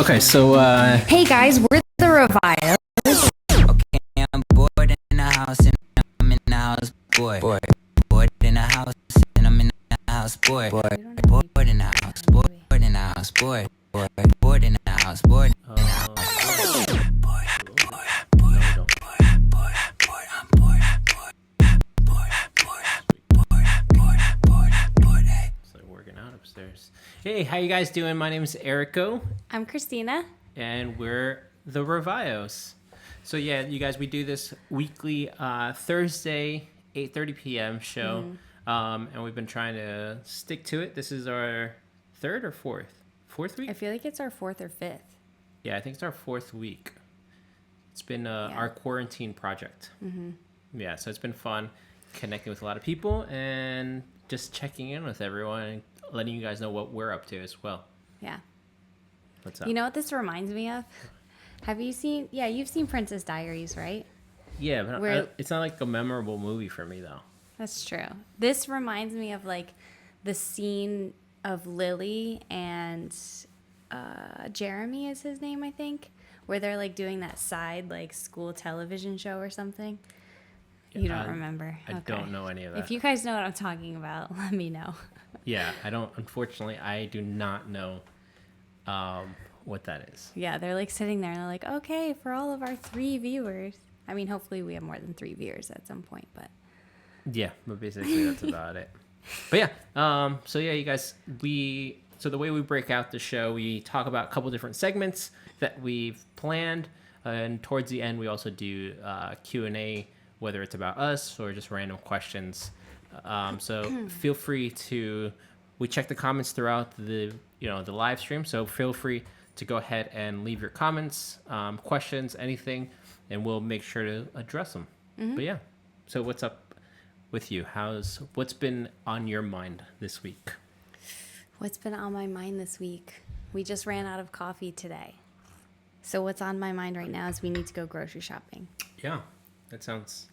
Okay, so Hey guys, we're the Revio. Okay, I'm bored in the house and I'm in the house, bored. Bored in the house and I'm in the house, bored. Bored in the house, bored in the house, bored. Bored in the house, bored in the house. it's like working out upstairs. Hey, how you guys doing? My name is Erico, I'm Christina. and we're the Revios. So yeah, you guys, we do this weekly Thursday 8:30 p.m. show, and we've been trying to stick to it. This is our third or fourth week. I feel like it's our fourth or fifth. Yeah, I think it's our fourth week. It's been our quarantine project. Yeah, so it's been fun connecting with a lot of people and just checking in with everyone and letting you guys know what we're up to as well. Yeah. What's up? You know what this reminds me of? Have you seen? Yeah, you've seen Princess Diaries, right? Yeah, but Where- it's not like a memorable movie for me, though. That's true. This reminds me of like the scene of Lily and Jeremy is his name, I think, where they're like doing that side like school television show or something. You don't remember? I Okay. don't know any of that. If you guys know what I'm talking about, let me know. Yeah, I don't. Unfortunately, I do not know what that is. Yeah, they're like sitting there and they're like, okay, for all of our 3 viewers. I mean, hopefully we have more than 3 viewers at some point, but Yeah, but basically that's about it. But yeah, so yeah, you guys, so the way we break out the show, we talk about a couple different segments that we've planned, and towards the end we also do Q&A, whether it's about us or just random questions. So feel free to, we check the comments throughout the live stream, so feel free to go ahead and leave your comments, questions, anything, and we'll make sure to address them. But yeah, so what's up with you? What's been on your mind this week? what's been on my mind this week? We just ran out of coffee today. So what's on my mind right now is we need to go grocery shopping. Yeah, that sounds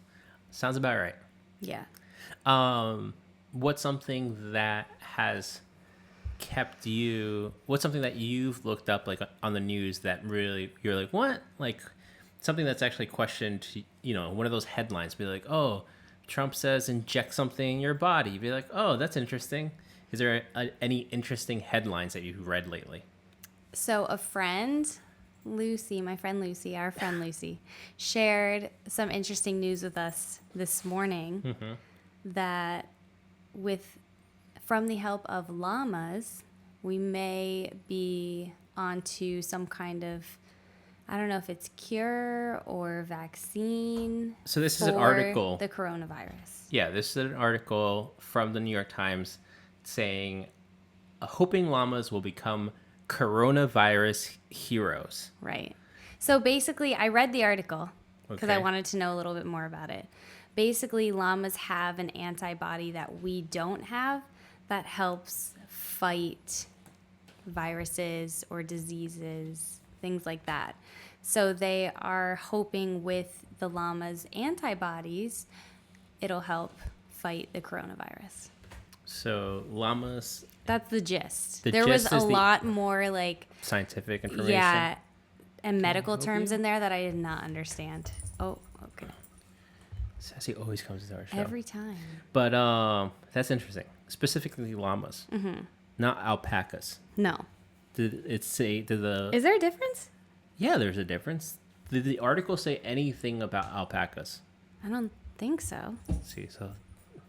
about right. Yeah. What's something that has kept you? What's something that you've looked up like on the news that really you're like, what? Like something that's actually questioned. One of those headlines. Be like, oh, Trump says inject something in your body. Be like, oh, that's interesting. Is there any interesting headlines that you've read lately? So a friend, our friend Lucy, shared some interesting news with us this morning that from the help of llamas, we may be onto some kind of, I don't know if it's cure or vaccine. So this is an for article. The coronavirus. Yeah, this is an article from the New York Times saying, hoping llamas will become coronavirus heroes. Right. So basically, I read the article because I Okay. wanted to know a little bit more about it. Basically, llamas have an antibody that we don't have that helps fight viruses or diseases, things like that. So they are hoping with the llama's antibodies, it'll help fight the coronavirus. So llamas, That's the gist. The There was gist a is the- lot more like, scientific information. yeah, and medical help terms you? in there that I did not understand. Oh, okay. Sassy always comes to our show. Every time. But that's interesting. Specifically llamas, not alpacas. No. Did it say? Did the? Is there a difference? Yeah, there's a difference. Did the article say anything about alpacas? I don't think so. Let's see, so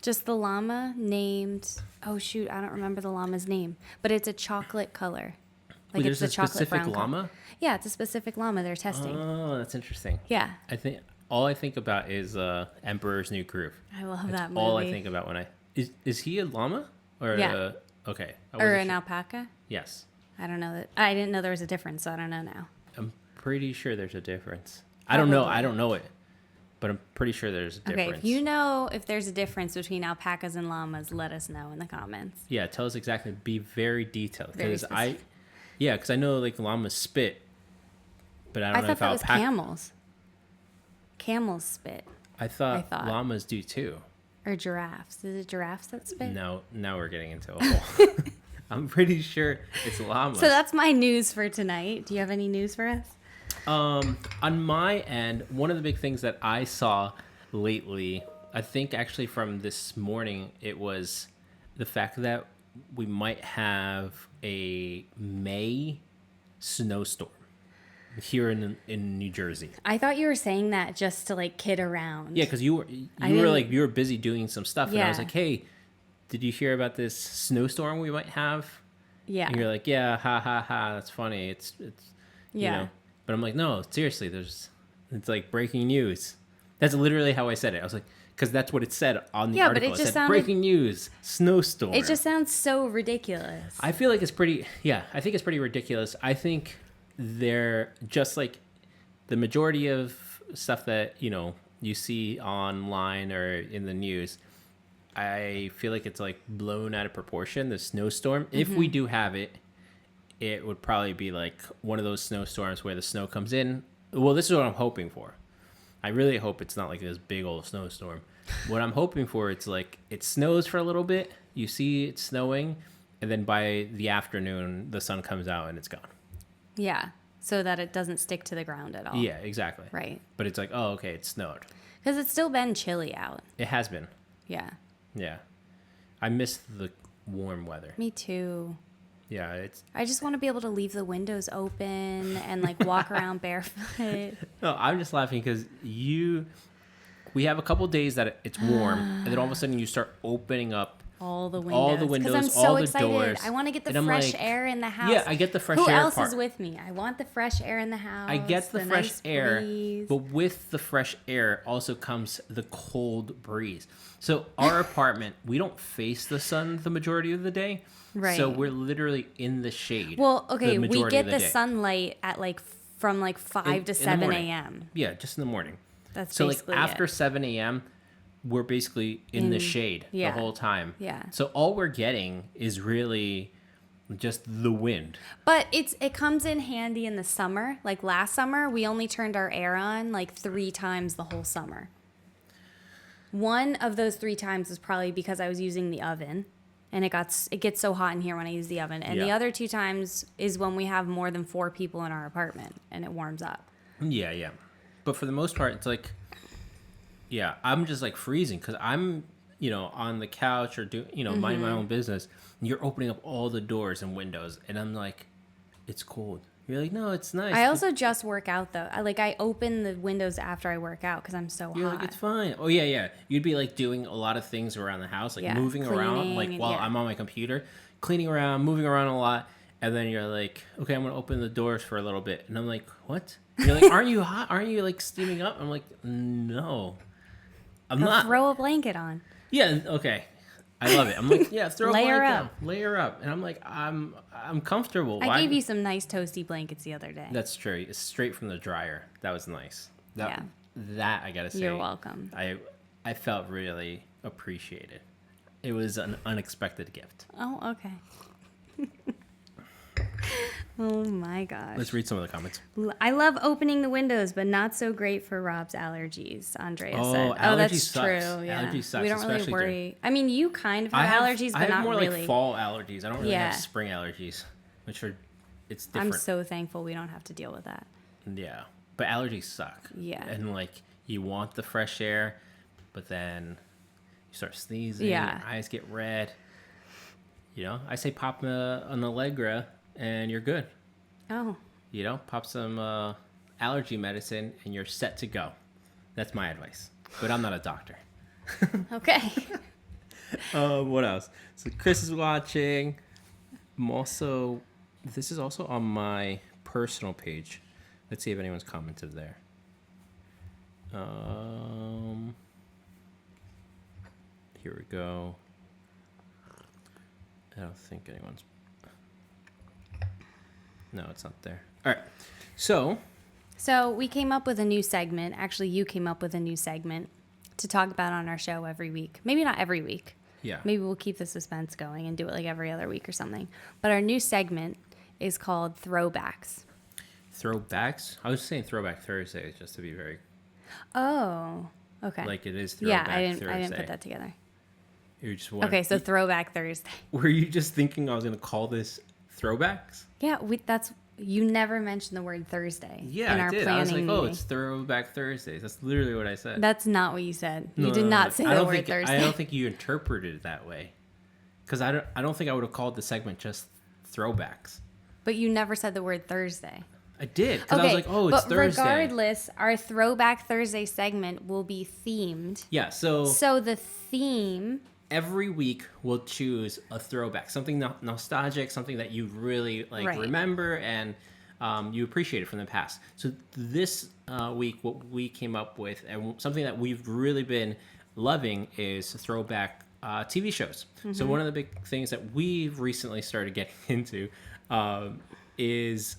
Just the llama named. Oh shoot, I don't remember the llama's name, but it's a chocolate color. Like wait, it's there's the a chocolate specific brown color. llama. Yeah, it's a specific llama they're testing. Oh, that's interesting. Yeah, I think all I think about is Emperor's New Groove. I love That's that movie. all I think about when I is he a llama or Yeah. okay I Or wasn't an sure. alpaca. Yes, I don't know that. I didn't know there was a difference, so I don't know now. I'm pretty sure there's a difference. I don't know. I Probably. don't know it, but I'm pretty sure there's a difference. Okay, if you know if there's a difference between alpacas and llamas, let us know in the comments. Yeah, tell us exactly. Be very detailed Very because specific. because I know like llamas spit, but I don't I know thought if that was alpaca. camels. Camels spit. I thought I thought. llamas do too. Or giraffes? Is it giraffes that spit? No, now we're getting into a hole. I'm pretty sure it's llamas. So that's my news for tonight. Do you have any news for us? On my end, one of the big things that I saw lately, I think actually from this morning, it was the fact that we might have a May snowstorm here in New Jersey. I thought you were saying that just to like kid around. Yeah, because you were busy doing some stuff, and I was like, hey, did you hear about this snowstorm we might have? Yeah. And you're like, yeah, ha ha ha, that's funny. It's you know. But I'm like, no, seriously, it's like breaking news. That's literally how I said it. I was like, because that's what it said on the article. But it said breaking news, snowstorm. It just sounds so ridiculous. I feel like I think it's pretty ridiculous. I think they're just like the majority of stuff that, you see online or in the news. I feel like it's like blown out of proportion, the snowstorm. Mm-hmm. If we do have it, it would probably be like one of those snowstorms where the snow comes in. Well, this is what I'm hoping for. I really hope it's not like this big old snowstorm. What I'm hoping for, it's like it snows for a little bit. You see it snowing, and then by the afternoon, the sun comes out and it's gone. Yeah, so that it doesn't stick to the ground at all. Yeah, exactly. Right. But it's like, oh, okay, it snowed. Because it's still been chilly out. It has been. Yeah. Yeah. I miss the warm weather. Me too. Yeah, I just want to be able to leave the windows open and like walk around barefoot. No, I'm just laughing because we have a couple days that it's warm, and then all of a sudden you start opening up all the windows, because I'm so all the excited. doors. I want to get the And fresh air in the house. Yeah, I get the fresh Who air else part. is with me? I want the fresh air in the house. I get the fresh nice air, breeze. but with the fresh air also comes the cold breeze. So our apartment, we don't face the sun the majority of the day. Right. So we're literally in the shade. Well, okay, we get the day. sunlight at from 5 to 7 a.m. Yeah, just in the morning. That's so basically like after it. 7 a.m., we're basically in the shade the whole time. Yeah. So all we're getting is really just the wind. But it comes in handy in the summer. Like last summer, we only turned our air on like 3 times the whole summer. One of those 3 times was probably because I was using the oven, and it gets so hot in here when I use the oven. And the other 2 times is when we have more than 4 people in our apartment, and it warms up. Yeah, yeah. But for the most part, it's like, yeah, I'm just like freezing because I'm, on the couch or minding my own business. And you're opening up all the doors and windows, and I'm like, it's cold. You're like, no, it's nice. I also just work out though. I open the windows after I work out because I'm so You're hot. like, it's fine. Oh yeah, yeah. You'd be like doing a lot of things around the house, like moving around, like while I'm on my computer, cleaning around, moving around a lot. And then you're like, okay, I'm gonna open the doors for a little bit, and I'm like, what? You're like, aren't you hot? Aren't you like steaming up? I'm like, no, I'm not. Throw a blanket on. Yeah, okay. I love it. I'm like, yeah, throw a Layer blanket up. down. Layer up. And I'm like, I'm comfortable. I gave you some nice toasty blankets the other day. That's true. It's straight from the dryer. That was nice. That I gotta say. You're welcome. I felt really appreciated. It was an unexpected gift. Oh, okay. Oh my gosh. Let's read some of the comments. I love opening the windows, but not so great for Rob's allergies, Andrea said. Allergy that's sucks. true. Yeah. Allergy sucks, We don't really especially worry. I mean, you kind of have allergies, but I have not more really. like fall allergies. I don't really have spring allergies, which are, it's different. I'm so thankful we don't have to deal with that. Yeah. But allergies suck. Yeah. And like, you want the fresh air, but then you start sneezing. Yeah. Your eyes get red. I say pop an Allegra and you're good. Oh. Pop some allergy medicine and you're set to go. That's my advice. But I'm not a doctor. Okay. What else? So Chris is watching. This is also on my personal page. Let's see if anyone's commented there. Here we go. I don't think anyone's... No, it's not there. All right. So we came up with a new segment. Actually, you came up with a new segment to talk about on our show every week. Maybe not every week. Yeah. Maybe we'll keep the suspense going and do it like every other week or something. But our new segment is called Throwbacks. Throwbacks? I was saying Throwback Thursdays just to be very... Oh. Okay. Like it is Yeah, Throwback Thursday. I didn't put that together. You just Okay, so Throwback Thursday. were you just thinking I was gonna call this Throwbacks? Yeah, you never mentioned the word Thursday Yeah, in I our did. planning I was like, oh, meeting. it's Throwback Thursdays. That's literally what I said. That's not what you said. No, You did no, not no. say I the don't word think, Thursday. I don't think you interpreted it that way. Because I don't think I would have called the segment just Throwbacks. But you never said the word Thursday. I did. Because I was like, oh, it's but Thursday. regardless, our Throwback Thursday segment will be themed. Yeah, so The theme... every week we'll choose a throwback, something nostalgic, something that you really remember and you appreciated from the past. So this week, what we came up with and something that we've really been loving is throwback TV shows. Mm-hmm. So one of the big things that we've recently started getting into is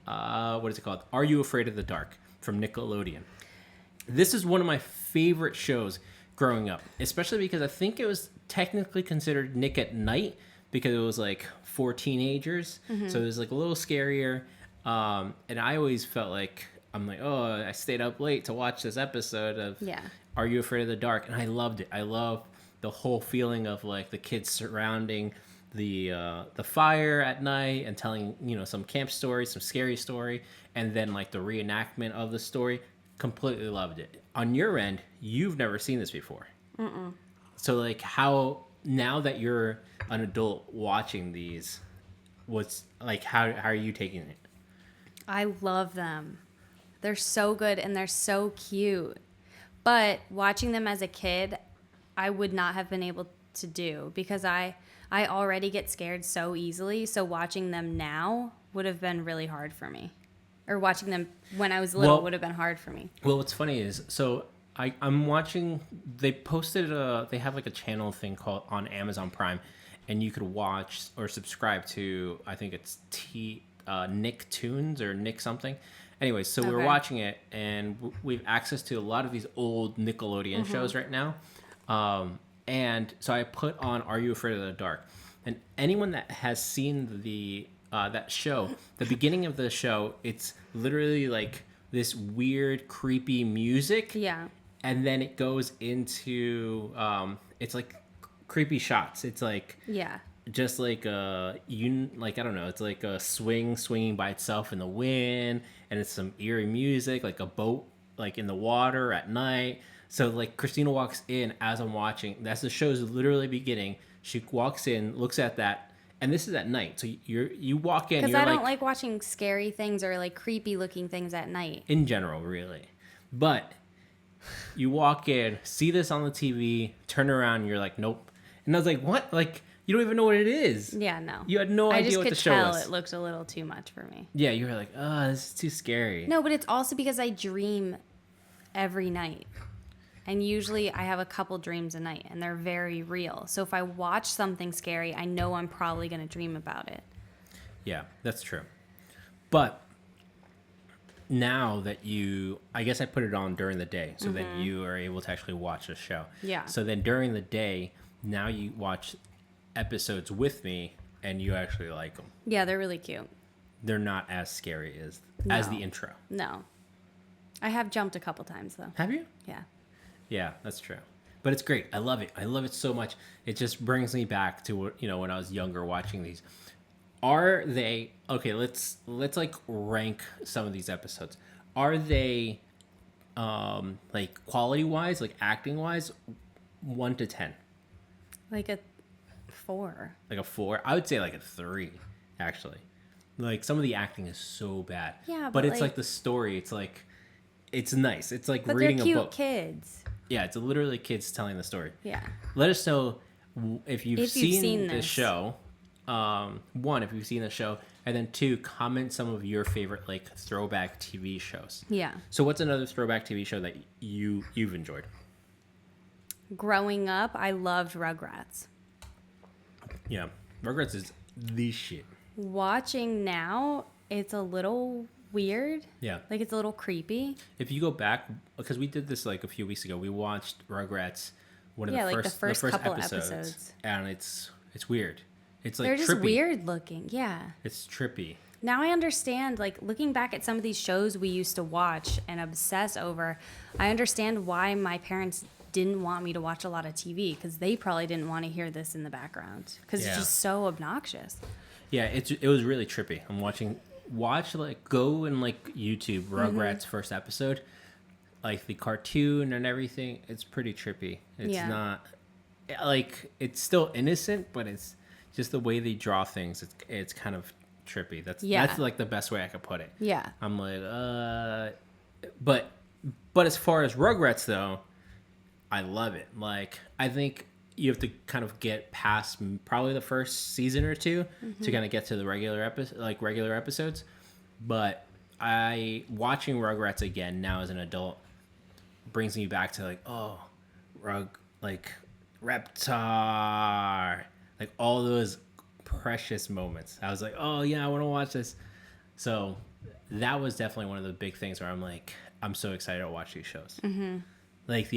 what is it called? Are You Afraid of the Dark from Nickelodeon. This is one of my favorite shows growing up, especially because I think it was technically considered Nick at Night because it was like for teenagers. Mm-hmm. So it was like a little scarier. And I always felt like, I'm like, oh, I stayed up late to watch this episode of Are You Afraid of the Dark? And I loved it. I love the whole feeling of like the kids surrounding the fire at night and telling, some camp story, some scary story, and then like the reenactment of the story. Completely loved it. On your end, you've never seen this before. Mm-mm. So like how, now that you're an adult watching these, what's like, how are you taking it? I love them. They're so good and they're so cute. But watching them as a kid, I would not have been able to do because I already get scared so easily. So watching them now would have been really hard for me. Or watching them when I was little would have been hard for me. Well, what's funny is, so I'm watching, they posted, they have like a channel thing called on Amazon Prime, and you could watch or subscribe to, I think it's Nick Tunes or Nick something. Anyways, so we were watching it, and we have access to a lot of these old Nickelodeon shows right now. And so I put on Are You Afraid of the Dark? And anyone that has seen that show, the beginning of the show, it's literally like this weird, creepy music. Yeah. And then it goes into, it's like creepy shots. It's like, just like I don't know, it's like a swinging by itself in the wind, and it's some eerie music, like a boat, like in the water at night. So like Christina walks in as I'm watching, that's the show's literally beginning. She walks in, looks at that, and this is at night. So you walk in, because I don't like watching scary things or like creepy looking things at night. In general, really. But you walk in, see this on the TV, turn around, and you're like, nope. And I was like, what? Like, you don't even know what it is. Yeah, no. You had no idea what the show was. I just could tell it looked a little too much for me. Yeah, you were like, oh, this is too scary. No, but it's also because I dream every night. And usually I have a couple dreams a night, and they're very real. So if I watch something scary, I know I'm probably going to dream about it. Yeah, that's true. But now that I guess I put it on during the day, so that you are able to actually watch the show. Yeah. So then during the day, now you watch episodes with me, and you actually like them. Yeah, they're really cute. They're not as scary as the intro. No. I have jumped a couple times, though. Have you? Yeah. Yeah, that's true. But it's great. I love it. I love it so much. It just brings me back to when I was younger watching these. Are they okay? Let's like rank some of these episodes. Are they like quality wise, like acting wise, 1 to 10? Like a 4. Like a 4? I would say like a 3, actually. Like some of the acting is so bad. Yeah, but it's like the story. It's like it's nice. It's like but reading they're cute a book. Kids. Yeah, it's literally kids telling the story. Yeah. Let us know if you've seen the show. 1, if you've seen the show, and then 2, comment some of your favorite like throwback TV shows. Yeah. So what's another throwback TV show that you've enjoyed? Growing up, I loved Rugrats. Yeah, Rugrats is the shit. Watching now, it's a little weird. Yeah. Like it's a little creepy. If you go back, because we did this like a few weeks ago, we watched Rugrats, the first couple episodes, and it's weird. It's like they're just trippy. weird looking. Yeah. It's trippy. Now I understand, like, looking back at some of these shows we used to watch and obsess over, I understand why my parents didn't want me to watch a lot of TV, because they probably didn't want to hear this in the background, because it's just so obnoxious. Yeah, it was really trippy. I'm go and like YouTube Rugrats first episode, like the cartoon and everything. It's pretty trippy. It's not like, it's still innocent, but it's just the way they draw things. It's kind of trippy. That's like the best way I could put it. Yeah. I'm like, but as far as Rugrats though, I love it. Like, I think you have to kind of get past probably the first season or two to kind of get to the regular episodes. But watching Rugrats again now as an adult brings me back to like, Reptar, like all those precious moments. I was like, oh yeah, I want to watch this. So that was definitely one of the big things where I'm like, I'm so excited to watch these shows. Like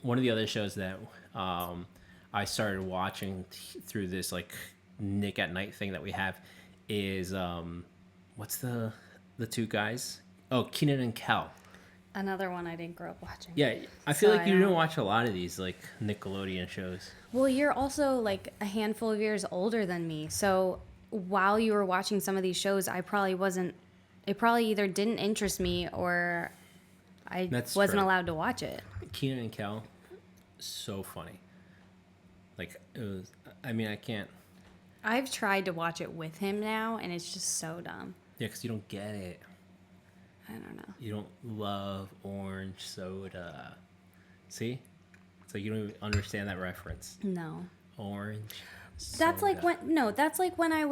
one of the other shows that I started watching through this like Nick at Night thing that we have is what's the two guys? Oh, Keenan and Kel. Another one I didn't grow up watching. Yeah, I feel like you didn't watch a lot of these like Nickelodeon shows. Well, you're also like a handful of years older than me. So while you were watching some of these shows, it probably either didn't interest me or I wasn't allowed to watch it. Keenan and Kel, so funny. Like, it was, I mean, I can't. I've tried to watch it with him now, and it's just so dumb. Yeah, because you don't get it. I don't know. You don't love orange soda. See? It's like you don't even understand that reference. No. Orange That's soda. that's like when I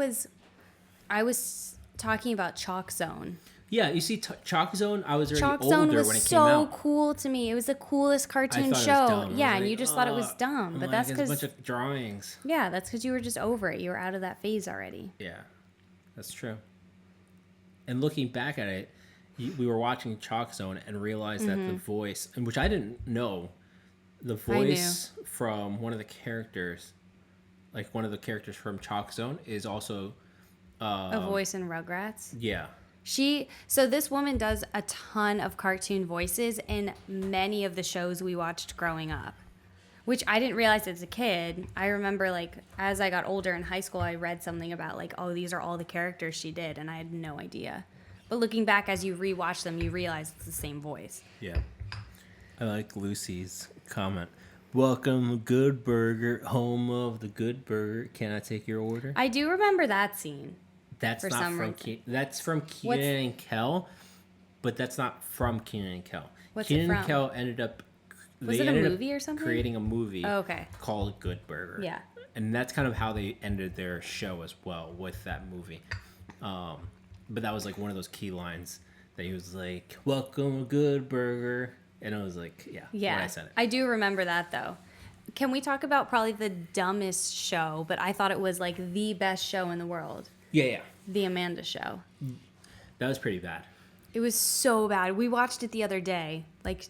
was talking about Chalk Zone. Yeah, you see, Chalk Zone, I was already Chalk older Zone when it was came out. so cool to me. It was the coolest cartoon show. Yeah, and you just thought it was dumb. But that's because... a bunch of drawings. Yeah, that's because you were just over it. You were out of that phase already. Yeah, that's true. And looking back at it, we were watching Chalk Zone and realized that the voice, and which I didn't know, the voice from one of the characters, like one of the characters from Chalk Zone, is also... a voice in Rugrats? Yeah. So this woman does a ton of cartoon voices in many of the shows we watched growing up, which I didn't realize as a kid. I remember, like, as I got older in high school, I read something about, like, oh, these are all the characters she did, and I had no idea. But looking back, as you rewatch them, you realize it's the same voice. Yeah. I like Lucy's comment. Welcome, Good Burger, home of the Good Burger. Can I take your order? I do remember that scene. That's not from that's from Keenan and Kel, but that's not from Keenan and Kel. What's Keenan it from? and Kel ended up... Was it a movie or something? Creating a movie okay. called Good Burger. Yeah. And that's kind of how they ended their show as well, with that movie. But that was like one of those key lines that he was like, welcome, Good Burger. And I was like, yeah. When I said it. I do remember that, though. Can we talk about probably the dumbest show, but I thought it was like the best show in the world? Yeah. The Amanda Show. That was pretty bad. It was so bad. We watched it the other day. Like,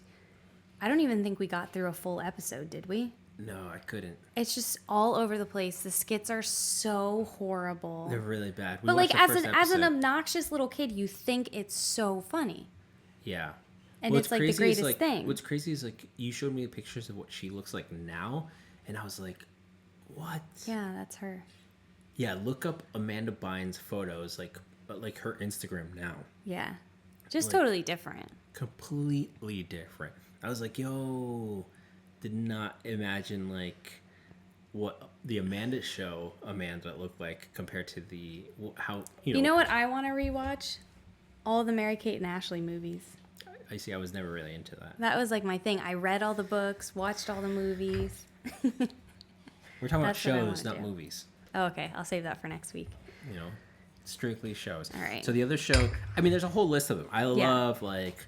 I don't even think we got through a full episode, did we? No, I couldn't. It's just all over the place. The skits are so horrible. They're really bad. But like, as an obnoxious little kid, you think it's so funny. Yeah. And it's like the greatest thing. What's crazy is like, you showed me pictures of what she looks like now, and I was like, what? Yeah, that's her. Yeah, look up Amanda Bynes photos, like her Instagram now. Yeah. Just like, totally different. Completely different. I was like, yo, did not imagine like what the Amanda Show Amanda looked like compared to the how you know what I want to rewatch? All the Mary-Kate and Ashley movies. I see. I was never really into that. That was like my thing. I read all the books, watched all the movies. We're talking about shows, not movies. Oh, okay. I'll save that for next week. You know, strictly shows. All right. So the other show, I mean, there's a whole list of them. I love like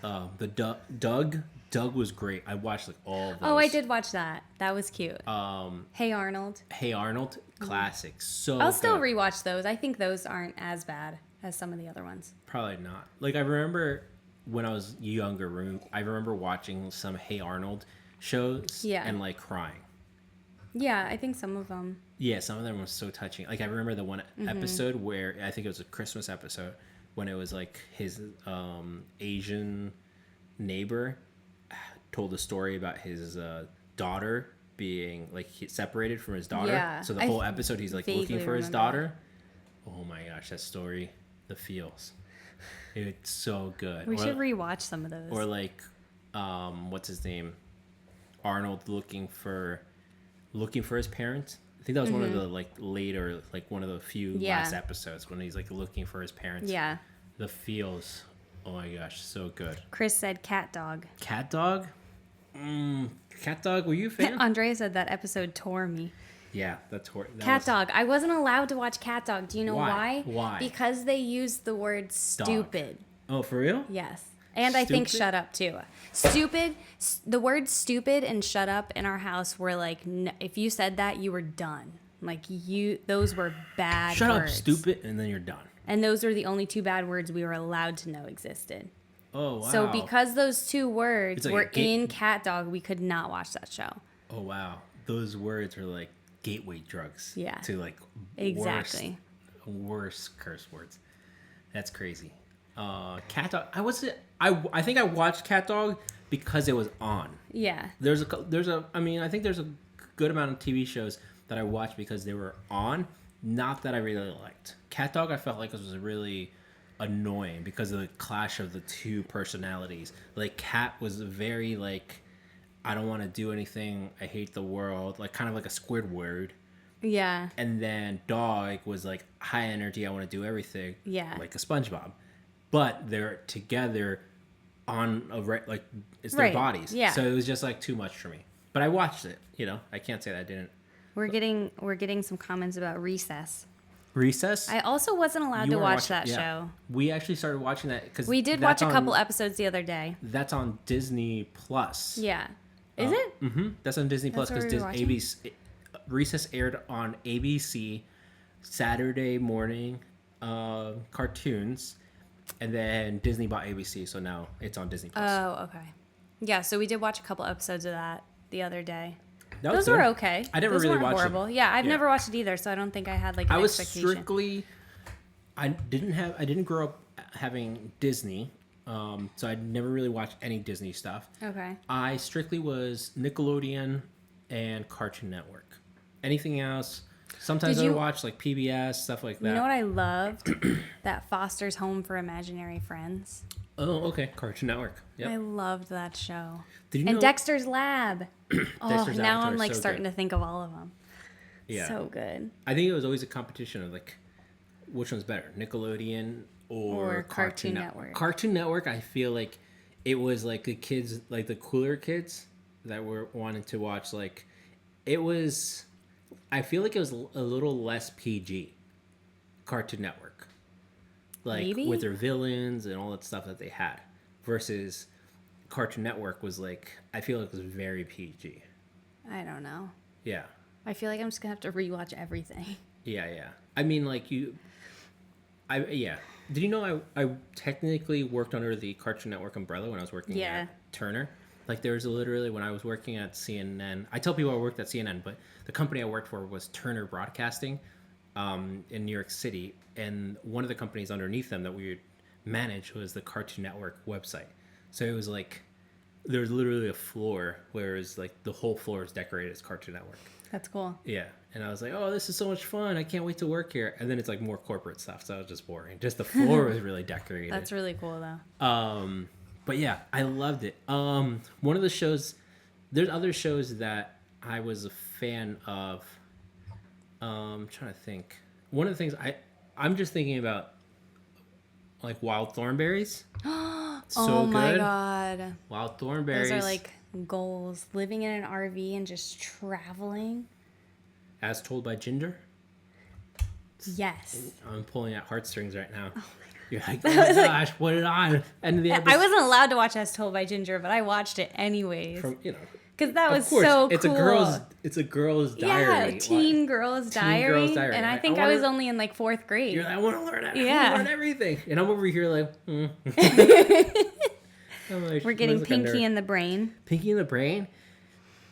the Doug. Doug was great. I watched like all of those. Oh, I did watch that. That was cute. Hey Arnold. Hey Arnold, classic. So I'll still rewatch those. I think those aren't as bad as some of the other ones. Probably not. Like I remember when I was younger, I remember watching some Hey Arnold shows and like crying. Yeah, I think some of them. Yeah, some of them were so touching. Like I remember the one episode where I think it was a Christmas episode when it was like his Asian neighbor told a story about his daughter being like separated from his daughter. Yeah, So the whole episode he's like looking for his remember daughter. Oh my gosh, that story, the feels. It's so good. We should rewatch some of those. Or like, what's his name? Arnold looking for his parents. I think that was one of the like later, like one of the few last episodes when he's like looking for his parents. Yeah. The feels. Oh my gosh, so good. Chris said cat dog. Cat dog? Cat dog, were you a fan? Andrea said that episode tore me. Yeah, that's horrible. Cat dog. I wasn't allowed to watch Cat Dog. Do you know Why? why? Why? Because they used the word stupid. Oh, for real? Yes. And I think Stupid? shut up too. Stupid. The words stupid and shut up in our house were like, if you said that, you were done. Like those were bad Shut words. up, stupid, and then you're done. And those were the only two bad words we were allowed to know existed. Oh, wow. So because those two words like were a in Cat Dog, we could not watch that show. Oh, wow. Those words are like gateway drugs. Yeah. To like Exactly. worse curse words. That's crazy. Cat Dog. I think I watched Cat Dog because it was on. Yeah. I think there's a good amount of TV shows that I watched because they were on. Not that I really liked. Cat Dog, I felt like it was really annoying because of the clash of the two personalities. Like Cat was very like, I don't want to do anything. I hate the world. Like kind of like a Squidward. Yeah. And then Dog was like high energy. I want to do everything. Yeah. Like a SpongeBob. But they're together on like it's their Right. bodies. Yeah. So it was just like too much for me. But I watched it. You know, I can't say that I didn't. We're getting some comments about Recess. Recess. I also wasn't allowed You to weren't watch that watching- yeah. show. We actually started watching that because We did watch a couple episodes the other day. That's on Disney Plus. Yeah. Is it? Mm-hmm. That's on Disney Plus That's because what we were ABC. Recess aired on ABC Saturday morning cartoons, and then Disney bought ABC, so now it's on Disney Plus. Oh, okay. Yeah, so we did watch a couple episodes of that the other day. That was Those were good. okay. I never Those really weren't watched horrible. them. Yeah, I've Yeah. never watched it either, so I don't think I had like an I was expectation. strictly. I didn't grow up having Disney, so I never really watched any Disney stuff. Okay. I strictly was Nickelodeon and Cartoon Network. Anything else? Sometimes I would watch like PBS, stuff like that. You know what I loved? That Foster's Home for Imaginary Friends. Oh, okay. Cartoon Network. I Yeah. loved that show. Did you And know? Dexter's Lab. Dexter's Now Laboratory I'm is like so starting good. to think of all of them. Yeah. So good. I think it was always a competition of like, which one's better, Nickelodeon or Cartoon Network? Network. Cartoon Network, I feel like it was like the kids, like the cooler kids that were wanting to watch. Like, it was. I feel like it was a little less PG. Cartoon Network, like Maybe? with their villains and all that stuff that they had, versus Cartoon Network was like, I feel like it was very PG. I don't know. Yeah. I feel like I'm just going to have to rewatch everything. Yeah. I mean, like yeah. Did you know I technically worked under the Cartoon Network umbrella when I was working Yeah. at Turner? Like there was literally when I was working at CNN. I tell people I worked at CNN, but the company I worked for was Turner Broadcasting, in New York City, and one of the companies underneath them that we would manage was the Cartoon Network website. So it was like there was literally a floor where it was like the whole floor is decorated as Cartoon Network. That's cool. Yeah. And I was like, oh, this is so much fun. I can't wait to work here. And then it's like more corporate stuff. So it was just boring. Just the floor was really decorated. That's really cool, though. But yeah, I loved it. One of the shows, there's other shows that I was a fan of. I'm trying to think. One of the things I'm just thinking about, like Wild Thornberries. Oh my God. Wild Thornberries. Those are like goals. Living in an RV and just traveling. As Told by Ginger. Yes. I'm pulling at heartstrings right now. Oh my God. You're like, oh my gosh, what did I? And the I wasn't allowed to watch As Told by Ginger, but I watched it anyways. from Because that was of course, so cool. it's a girl's diary. Yeah, teen girl's diary. And I think I was only in like 4th grade. You're like, I want to learn it. I Yeah. want to learn everything. And I'm over here like, I'm like, We're getting like a nerd. Pinky in the Brain. Pinky in the Brain.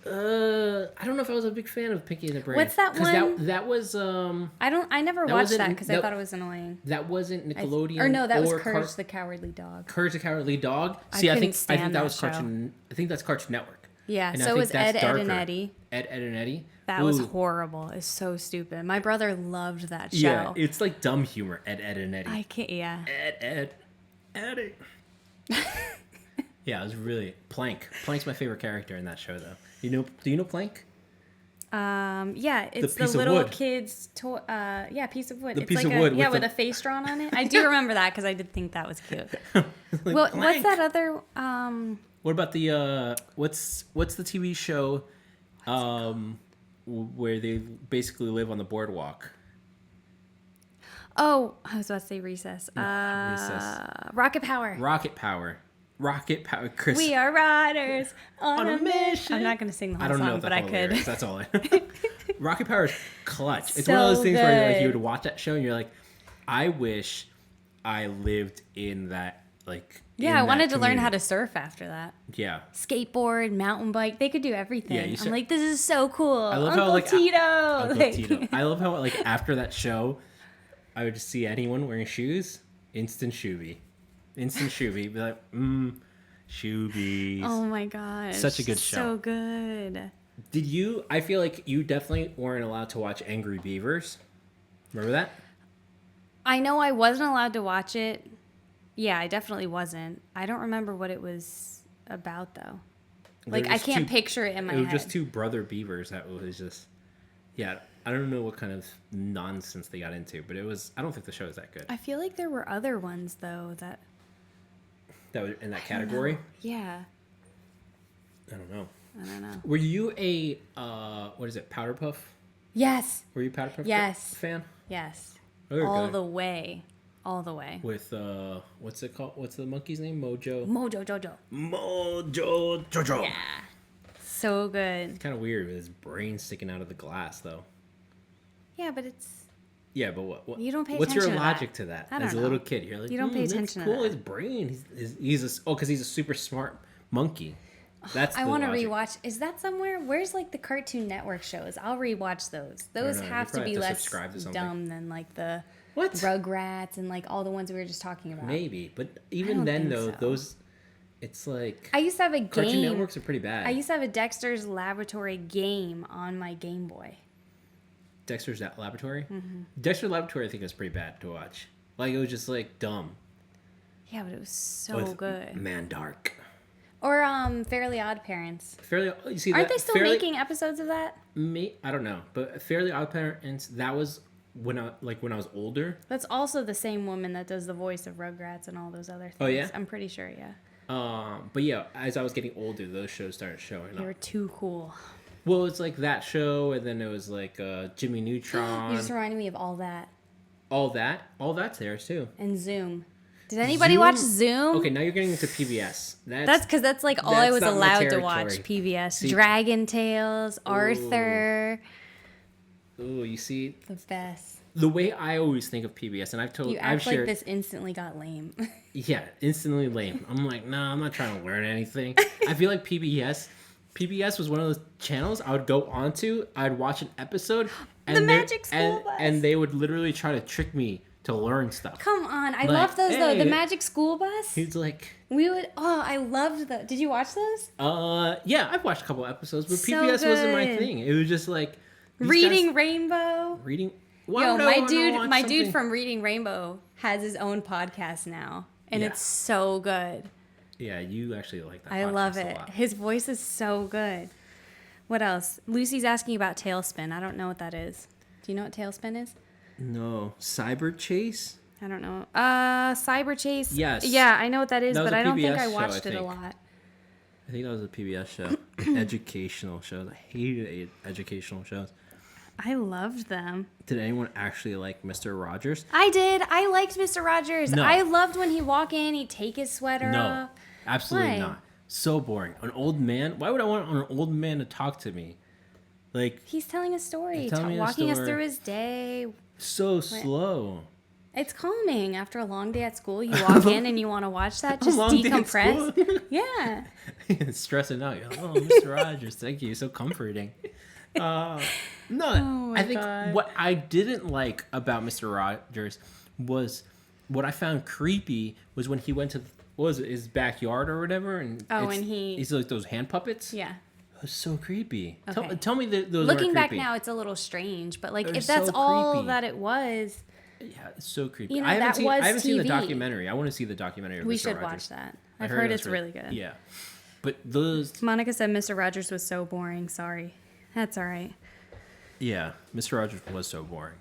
I don't know if I was a big fan of Pinky and the Brain. What's that 'Cause one? That was I never That watched wasn't- that because I that- thought it was annoying. that wasn't Nickelodeon. Or no, that was or Courage the Cowardly Dog. Courage the Cowardly Dog. I See, I couldn't think stand that that was show. Cartoon. I think that's Cartoon Network. Yeah, And I so think was that's Ed, and darker. Eddie. Ed, and Eddie. That was Ooh. horrible. It's so stupid. My brother loved that show. Yeah, it's like dumb humor. Ed, and Eddie. I can't. Yeah. Ed, Eddie. Yeah, it was really Plank. Plank's my favorite character in that show, though. Do you know Plank? Yeah, it's the piece of little wood. kid's toy. Yeah, piece of wood. The It's piece like of wood Yeah, with with the- a face drawn on it. I do remember that because I did think that was cute. Like, Well, what's Plank. that other? What about the what's the TV show where they basically live on the boardwalk? Oh, I was about to say Recess. Recess. Rocket Power. Rocket Power. Chris. We are riders on a mission. mission. I'm not going to sing the whole I don't song, know the but I whole could. lyrics. That's all I know. Rocket Power is clutch. It's one of So those things where like good. you would watch that show and you're like, I wish I lived in that like. Yeah, in I that wanted to learn how community. to surf after that. Yeah. Skateboard, mountain bike, they could do everything. Yeah, you I'm sur- like, this is so cool. I love Uncle how like Tito. Uncle Like- Tito. I love how like after that show, I would just see anyone wearing shoes, instant shoebie, be like, shoebies. Oh my gosh. Such a good show. So good. Did you? I feel like you definitely weren't allowed to watch Angry Beavers. Remember that? I know I wasn't allowed to watch it. Yeah, I definitely wasn't. I don't remember what it was about though. Like There I was can't two- picture it in my It was head. just two brother beavers that was just. Yeah, I don't know what kind of nonsense they got into, but it was. I don't think the show is that good. I feel like there were other ones though that. That was in that category. Yeah. I don't know. I don't know. Were you a what is it? Powder Puff? Yes. Were you a Powder Puff Yes. fan? Yes. Very All good. the way. All the way. With what's it called? What's the monkey's name? Mojo. Mojo Jojo. Mojo Jojo. Yeah. So good. Kind of weird with his brain sticking out of the glass, though. Yeah, but it's Yeah, but what? You don't pay What's your attention to that. logic to that? I don't As a know. little kid, you're like, You don't pay that's attention to cool. that. His brain. He's because he's a super smart monkey. That's. I the want to logic. rewatch. Is that somewhere? Where's like the Cartoon Network shows? I'll rewatch those. Those know. You have to probably be have to less subscribe to something. dumb than like the What? Rugrats and like all the ones we were just talking about. Maybe, but I even don't then, think though, so. those, it's like I used to have a Cartoon game. Networks are pretty bad. I used to have a Dexter's Laboratory game on my Game Boy. Dexter's Laboratory. Mm-hmm. Dexter's Laboratory, I think, was pretty bad to watch. Like it was just like dumb. Yeah, but it was so With good. Mandark. Or Fairly Odd Parents. Fairly, you see Aren't that? they still Fairly, making episodes of that? I don't know, but Fairly Odd Parents. That was when I was older. That's also the same woman that does the voice of Rugrats and all those other things. Oh, yeah? I'm pretty sure, yeah. But yeah, as I was getting older, those shows started showing They were up. too cool. Well, it's like that show, and then it was like Jimmy You Neutron. just reminded me of all that. all that's theirs too. And Zoom. Did anybody watch Zoom? Okay, now you're getting into PBS. That's because that's like all I that's was not my allowed to watch. territory. PBS. See- Dragon Tales, Arthur. Oh, you see, The best. the way I always think of PBS, and You I've act like shared, this instantly got lame. yeah, instantly lame. I'm like, no, I'm not trying to learn anything. I feel like PBS was one of those channels I would go onto. I'd watch an episode, and The they- Magic School Bus. and they would literally try to trick me to learn stuff. Come on. I Like, love those though. The hey. Magic School Bus. He's like, I loved those. Did you watch those? yeah, I've watched a couple episodes, but So PBS wasn't my good. thing. It was just like these Reading guys- Rainbow. reading. Why Yo, would I my wanna dude, watch my dude something- from Reading Rainbow has his own podcast now, and Yeah. it's so good. Yeah, you actually like that. I love podcast a it. lot. His voice is so good. What else? Lucy's asking about Tailspin. I don't know what that is. Do you know what Tailspin is? No, Cyber Chase. I don't know. Cyber Chase. Yes. Yeah, I know what that is, That was but a I don't think PBS I show, watched I it a think. lot. I think that was a PBS show. Educational shows. I hated educational shows. I loved them. Did anyone actually like Mr. Rogers? I did. I liked Mr. Rogers. No. I loved when he'd walk in, he'd take his sweater No, off. absolutely Why? not. So boring. An old man. Why would I want an old man to talk to me? Like He's telling a story, He's telling me a walking us story. through his day. so slow. It's calming. After a long day at school, you walk in and you want to watch that. Just long day at decompress. school? Yeah. Stressing out. You're like, oh, Mr. Rogers, thank you. So comforting. No, my I think God. what I didn't like about Mr. Rogers was what I found creepy was when he went to what was it, his backyard or whatever, and and he's like those hand puppets. Yeah. It was so creepy. Okay. Tell me that those Looking weren't back creepy. now, it's a little strange, but like They're if that's so all creepy. that it was, Yeah, it's so creepy. You know, I haven't that seen. was I haven't seen the TV. documentary. I want to see the documentary. Of we Mr. should Rogers. watch that. I I've heard it it's was really good. Yeah, but those. Monica said Mr. Rogers was so boring. Sorry. That's all right. Yeah, Mr. Rogers was so boring.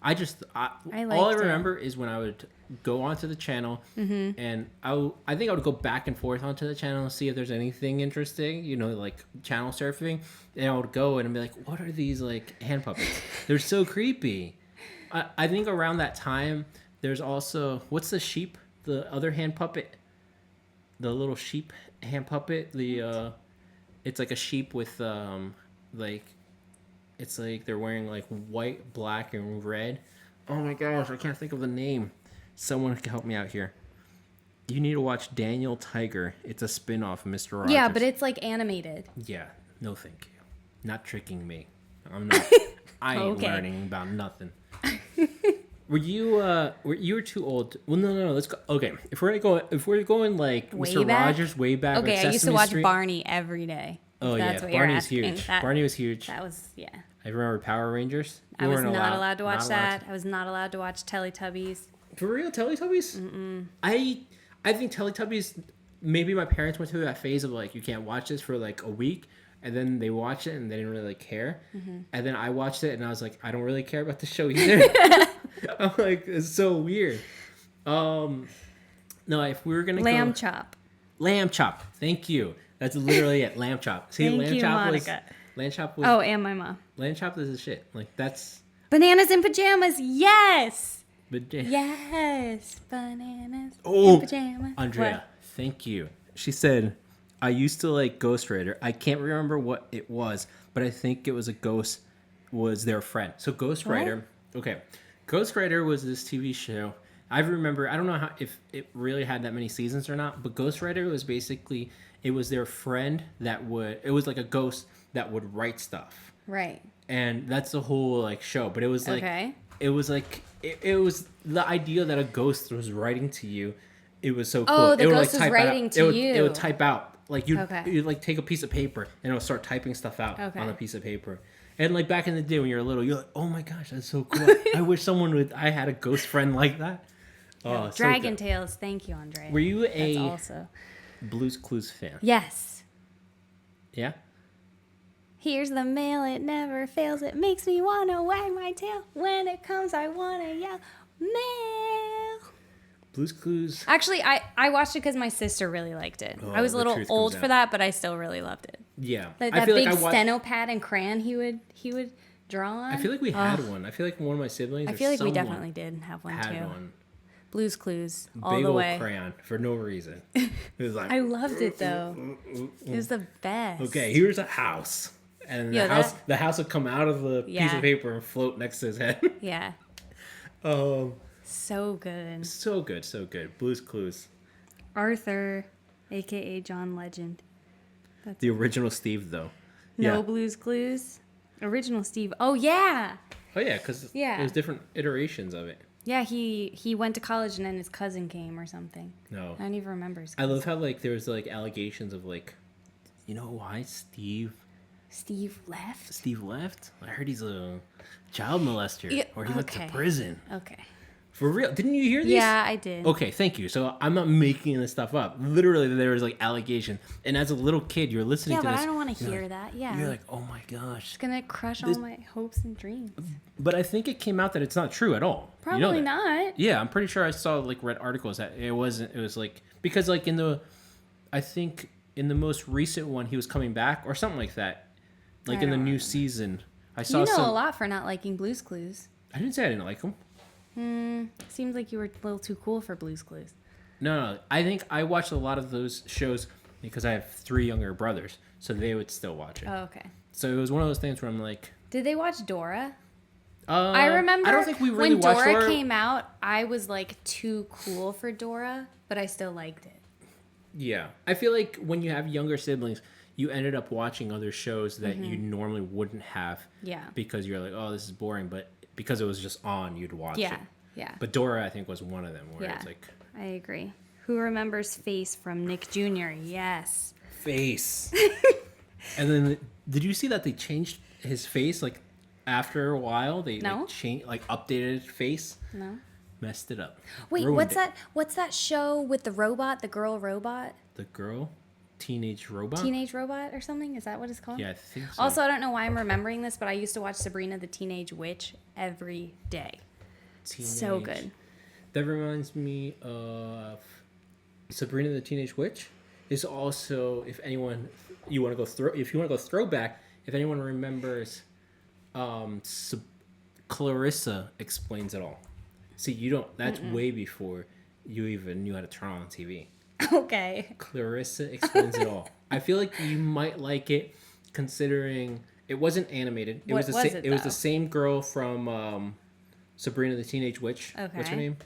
I liked all I it. remember is when I would go onto the channel, and I think I would go back and forth onto the channel and see if there's anything interesting, you know, like channel surfing. And I would go in and be like, "What are these like hand puppets? They're so creepy." I think around that time, there's also what's the sheep, the other hand puppet, the little sheep hand puppet. It's like a sheep with like. It's like they're wearing like white, black, and red. Oh my gosh, I can't think of the name. Someone can help me out here. You need to watch Daniel Tiger. It's a spin-off of Mr. Rogers. Yeah, but it's like animated. Yeah, no thank you. Not tricking me. I'm not. I ain't Okay. learning about nothing. Were you too old? Well, no. Let's go. Okay, if we're going like Way Mr. back? Rogers way back. Okay, like I used to Sesame watch Street. Barney every day. Oh That's yeah, what you're Barney was asking. huge. That- Barney was huge. That was, yeah. I remember Power Rangers. I You was weren't not allowed to watch not allowed that. I was not allowed to watch Teletubbies. For real, Teletubbies? Mm-mm. I think Teletubbies. Maybe my parents went through that phase of like you can't watch this for like a week, and then they watched it and they didn't really like, care. Mm-hmm. And then I watched it and I was like, I don't really care about the show either. I'm like, it's so weird. No, if we were gonna Lamb go, chop. Lamb Chop. Thank you. That's literally it. Lamb Chop. See, Thank Lamb you, Chop Monica. Lamb Chop was. Oh, and my mom. Lamb Chop is the shit. Like that's. Bananas in pajamas. Yes. But Yes. Bananas Oh, in pajamas. Andrea, What? thank you. She said, I used to like Ghost Rider. I can't remember what it was, but I think it was a ghost was their friend. So Ghost Rider, okay. Ghost Rider was this TV show. I remember, I don't know if it really had that many seasons or not, but Ghost Rider was basically, it was their friend it was like a ghost that would write stuff. Right. And that's the whole like show, but it was like, Okay. it was like, it was the idea that a ghost was writing to you. It was so cool. Oh, the it would, ghost like, was type writing out. to It you. would type out. Like you'd Okay. like take a piece of paper and it would start typing stuff out Okay. on a piece of paper. And like back in the day when you're little, you're like, oh my gosh, that's so cool. I wish I had a ghost friend like that. Oh, so Dragon good. Tales. Thank you, Andre. Were you That's a also. Blue's Clues fan? Yes. Yeah? Here's the mail, it never fails. It makes me want to wag my tail. When it comes, I want to yell, mail. Blue's Clues. Actually, I watched it because my sister really liked it. Oh, I was a the little truth old comes for out. that, but I still really loved it. Yeah. Like I that feel big like I watched, steno pad and crayon he would draw on. I feel like we had one. I feel like one of my siblings. I or feel like we someone definitely did have one had too. one. Blue's Clues all Big the old way. crayon for no reason. It was like I loved it though. It was the best. okay, here's a house, and Yeah, the house would come out of the piece Yeah. of paper and float next to his head. Yeah. um, So good. so good, so good. Blue's Clues, Arthur, aka John Legend. the original Steve though. No Yeah. Blue's Clues. Original Steve. Oh yeah. Oh yeah, because Yeah. there's different iterations of it. Yeah, he went to college and then his cousin came or something. No, I don't even remember his I cousin. love how like there's like allegations of like, you know why Steve left? I heard he's a child molester, Yeah, or he went okay. to prison. Okay. For real? Didn't you hear this? Yeah, I did. Okay, thank you. So I'm not making this stuff up. Literally, there was like allegation, and as a little kid, you're listening Yeah, to but this. I don't want to you're hear like- that. Yeah. You're like, oh my gosh. It's gonna crush This- all my hopes and dreams. But I think it came out that it's not true at all. You know Probably that. not. Yeah, I'm pretty sure I saw like read articles that it wasn't. It was like because like I think in the most recent one he was coming back or something like that. Like I in the don't new remember. season, I saw You know some. a lot for not liking Blue's Clues. I didn't say I didn't like him. Seems like you were a little too cool for Blue's Clues. No. I think I watched a lot of those shows because I have 3 younger brothers, so they would still watch it. Oh, okay. So it was one of those things where I'm like, Did they watch Dora? I remember I don't think we really when watched Dora came out, I was like too cool for Dora, but I still liked it. Yeah. I feel like when you have younger siblings, you ended up watching other shows that you normally wouldn't have. Yeah. Because you're like, oh, this is boring. But because it was just on, you'd watch it. Yeah. But Dora, I think, was one of them where it's like... I agree. Who remembers Face from Nick Jr.? Yes. Face. And then, did you see that they changed his face, like, after a while? They updated his face? No. Messed it up. Wait, Ruined it. what's that show with the robot, the girl robot? The girl? Teenage Robot? Teenage Robot or something? Is that what it's called? Yeah, I think so. Also, I don't know why I'm remembering this, but I used to watch Sabrina the Teenage Witch every day. So good. That reminds me of Sabrina the Teenage Witch. Is also, if anyone you want to go throwback, if anyone remembers, Clarissa Explains It All. See, you don't. That's way before you even knew how to turn on TV. Okay. Clarissa Explains It All. I feel like you might like it, considering it wasn't animated. It was the same girl from Sabrina the Teenage Witch. Okay. What's her name?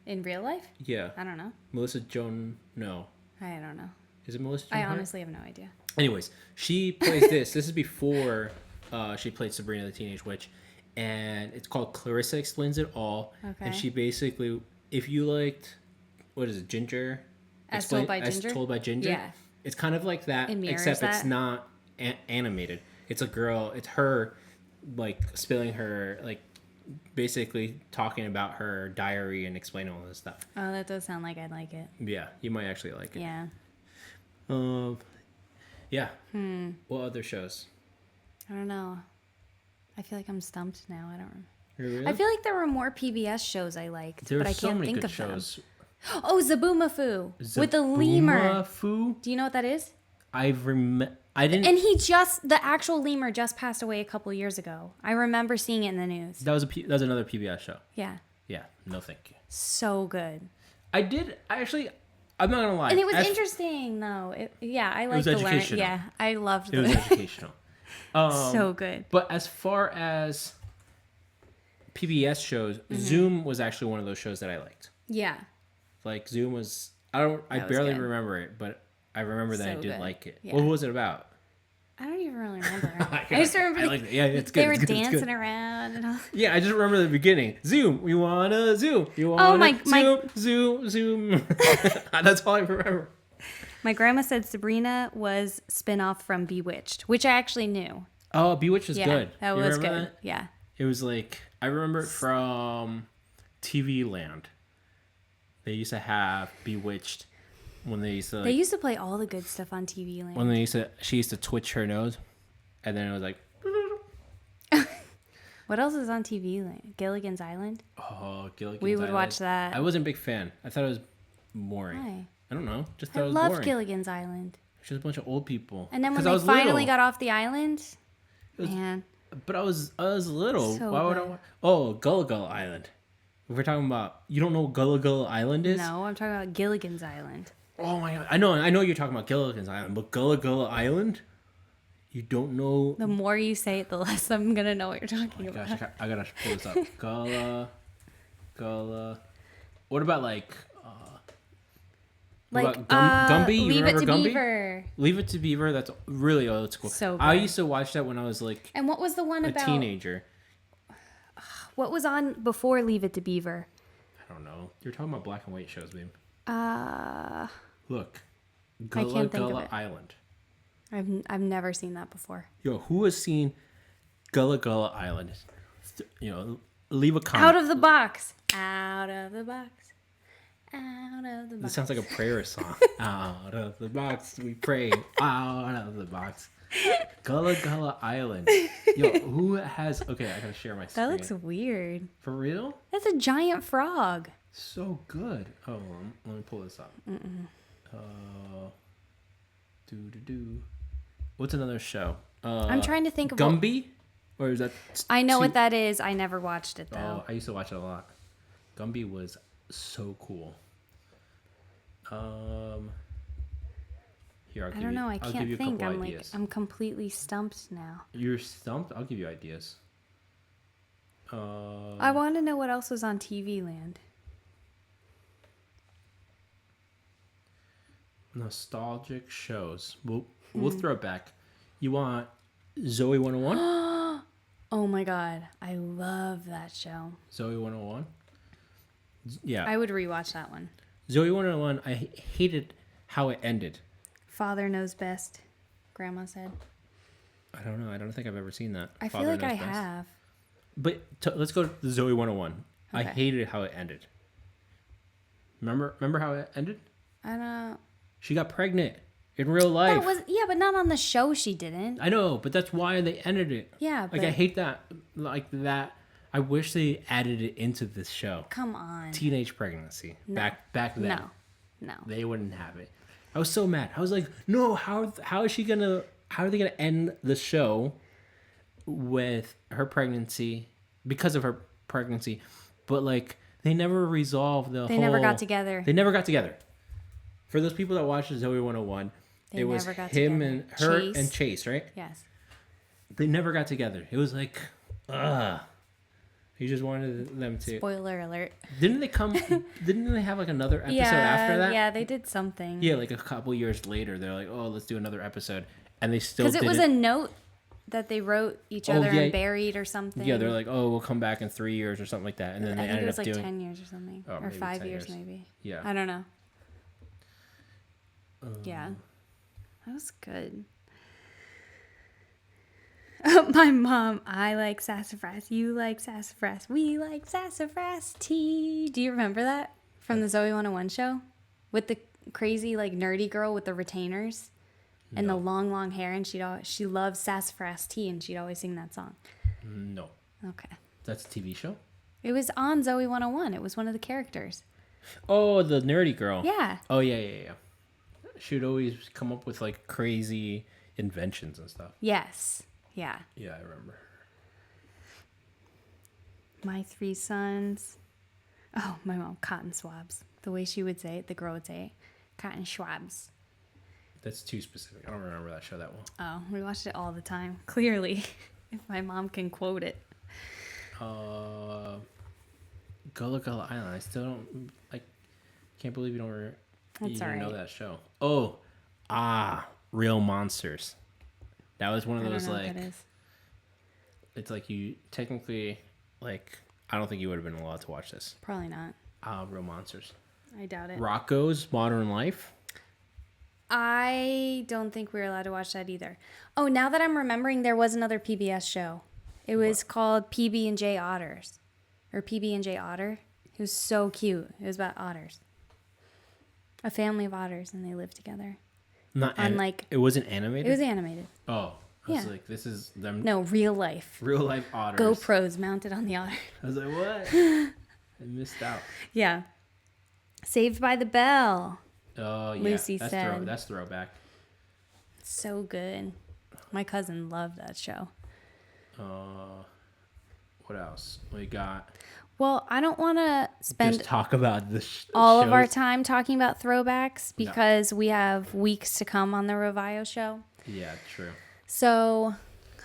In real life? Yeah. I don't know. Melissa Joan. No. I don't know. Is it Melissa Joan I Hart? honestly have no idea. Anyways, she plays this. This is before she played Sabrina the Teenage Witch. And it's called Clarissa Explains It All. Okay. And she basically, if you liked, what is it, Ginger? As Told by Ginger? As Told by Ginger. Yeah. It's kind of like that, It mirrors except that? it's not animated. It's a girl, it's her, like, spilling her, like, basically talking about her diary and explaining all this stuff. Oh, that does sound like I'd like it. Yeah, you might actually like it. Yeah. Yeah. What other shows? I don't know. I feel like I'm stumped now. I don't remember. Really? I feel like there were more PBS shows I liked, There but are I so can't many think good of shows. them. Oh, Zaboomafoo with the lemur. Zaboomafoo? Do you know what that is? I didn't. And the actual lemur just passed away a couple years ago. I remember seeing it in the news. That was another PBS show. Yeah. Yeah. No, thank you. So good. I'm not gonna lie. And it was interesting, though. I liked to learn. educational. Yeah, I loved It was educational. so good. But as far as PBS shows, Zoom was actually one of those shows that I liked. Yeah. Like Zoom was. I was barely good. remember it, but I remember that I So did good. like it. Yeah. What was it about? I don't even really remember. I just remember liked it. Yeah, it's good. they were it's good, it's dancing good. around and all. Yeah, I just remember the beginning. Zoom, we wanna zoom. You wanna zoom. That's all I remember. My grandma said Sabrina was spin-off from Bewitched, which I actually knew. Oh, Bewitched was Yeah, good. that You was remember good. that? Yeah. It was like, I remember it from TV Land. They used to have Bewitched when they used to, They used to play all the good stuff on TV Land. when she used to twitch her nose, and then it was like, What else is on TV Land? Gilligan's Island? oh, Gilligan's We would Island. watch that. I wasn't a big fan. I thought it was boring. Why? I don't know. Just thought I it was love boring. Gilligan's Island. It's just a bunch of old people. And then when 'Cause I they was finally little. got off the island, was- man. But I was little. So Why would I? good. Oh, Gullah Gullah Island. If we're talking about, you don't know what Gullah Gullah Island is? No, I'm talking about Gilligan's Island. Oh my god, I know you're talking about Gilligan's Island, but Gullah Gullah Island, you don't know. The more you say it, the less I'm gonna know what you're Oh talking my about. gosh, I gotta pull this up. Gullah. What about like? What about Gumby? You Leave It remember to Gumby? Beaver. Leave It to Beaver. That's really old school. So I good. used to watch that when I was like And what was the one a about? teenager. What was on before Leave It to Beaver? I don't know. You're talking about black and white shows, babe. Look, I Gullah can't think of Gullah it. Island. I've never seen that before. Yo, who has seen Gullah Gullah Island? Leave a comment. Out of the box. Out of the box. Out of the This box. sounds like a prayer song. Out of the box we pray. Out of the box. Gullah Gullah Island. Yo, who has? Okay, I gotta share my screen. That looks weird. For real? That's a giant frog. So good. Oh, let me pull this up. What's another show? I'm trying to think of Gumby, or is that? I know too- what that is. I never watched it though. Oh, I used to watch it a lot. Gumby was so cool. Here, I don't know. I I'll give can't you a think. couple I'm ideas. I'm completely stumped now. You're stumped. I'll give you ideas. I want to know what else was on TV Land. Nostalgic shows. We'll throw it back. You want Zoe 101? Oh my God. I love that show. Zoe 101? Yeah. I would rewatch that one. Zoe 101, I hated how it ended. Father Knows Best, Grandma said. I don't know. I don't think I've ever seen that. I Father feel like Knows I Best. have. But let's go to the Zoe 101. I Okay. hated how it ended. Remember how it ended? I don't. She got pregnant in real life. That was but not on the show. She didn't. I know, but that's why they ended it. Yeah, Like I but- hate that. Like that. I wish they added it into this show. Come on. Teenage pregnancy. No. Back then. No. They wouldn't have it. I was so mad. I was like, no. How are they gonna end the show with her pregnancy because of her pregnancy? But like they never resolved the. They never got together. They never got together. For those people that watched Zoe 101, They it was never got him together. and her Chase. and Chase, right? Yes. They never got together. It was like, he just wanted them to. Spoiler alert. Didn't they have like another episode after that? Yeah, they did something. Yeah, like a couple years later, they're like, "Oh, let's do another episode," and they still Because it didn't. was a note that they wrote each other yeah. and buried or something. Yeah, they're like, "Oh, we'll come back in 3 years or something like that," and then I they think it ended was up like doing 10 years or something. Oh, Or maybe 5 10 years, years. maybe. Yeah. I don't know. Yeah. That was good. My mom, I like sassafras. You like sassafras. We like sassafras tea. Do you remember that from the Zoe 101 show? With the crazy, like, nerdy girl with the retainers and the long, long hair. And she loves sassafras tea, and she'd always sing that song. No, Okay. that's a TV show. It was on Zoe 101. It was one of the characters. Oh, the nerdy girl. Yeah. Oh yeah. She would always come up with like crazy inventions and stuff. Yes. Yeah. Yeah, I remember. My 3 sons. Oh, my mom, cotton swabs. The way she would say it, the girl would say it. Cotton swabs. That's too specific. I don't remember that show that well. Oh, we watched it all the time. Clearly, if my mom can quote it. Gullah Gullah Island. I still don't like. Can't believe you don't. That's You didn't know alright. that show. Oh, Real Monsters. That was one of I don't those know what like. that is. It's like you technically like. I don't think you would have been allowed to watch this. Probably not. Real Monsters. I doubt it. Rocco's Modern Life. I don't think we were allowed to watch that either. Oh, now that I'm remembering, there was another PBS show. It was called PB&J Otters. Or PB&J Otter. It was so cute. It was about otters. A family of otters, and they lived together. Not Unlike- it wasn't animated. It was animated. Oh, I was Yeah. like, this is them. No, real life. Real life otters. GoPros mounted on the otter. I was like, what? I missed out. Yeah. Saved by the Bell. Oh yeah, Lucy that's said. that's throwback. So good. My cousin loved that show. What else we got? Well, I don't want to spend Just talk about the all of our shows. time talking about throwbacks because we have weeks to come on the Revio show. Yeah, true. So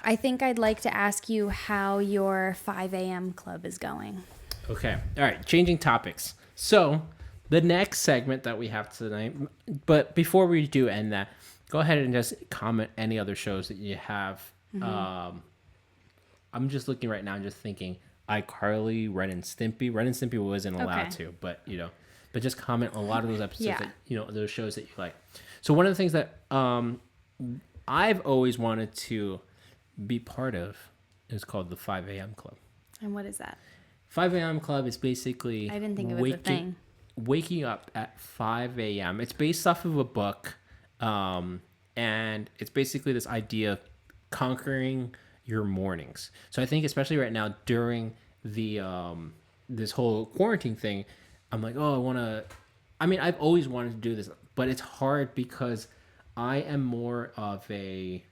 I think I'd like to ask you how your 5 a.m. club is going. Okay. All right. Changing topics. So the next segment that we have tonight, but before we do end that, go ahead and just comment any other shows that you have. I'm just looking right now and just thinking iCarly, Ren and Stimpy. Ren and Stimpy wasn't allowed Okay. to, but but just comment a lot of those episodes Yeah. that, those shows that you like. So one of the things that I've always wanted to be part of is called the 5 a.m. Club. And what is that? 5 a.m. Club is basically I didn't think it was a thing. Waking up at 5 a.m. It's based off of a book, and it's basically this idea of conquering your mornings. So I think especially right now during the this whole quarantine thing, I'm like, I've always wanted to do this, but it's hard because I am more of a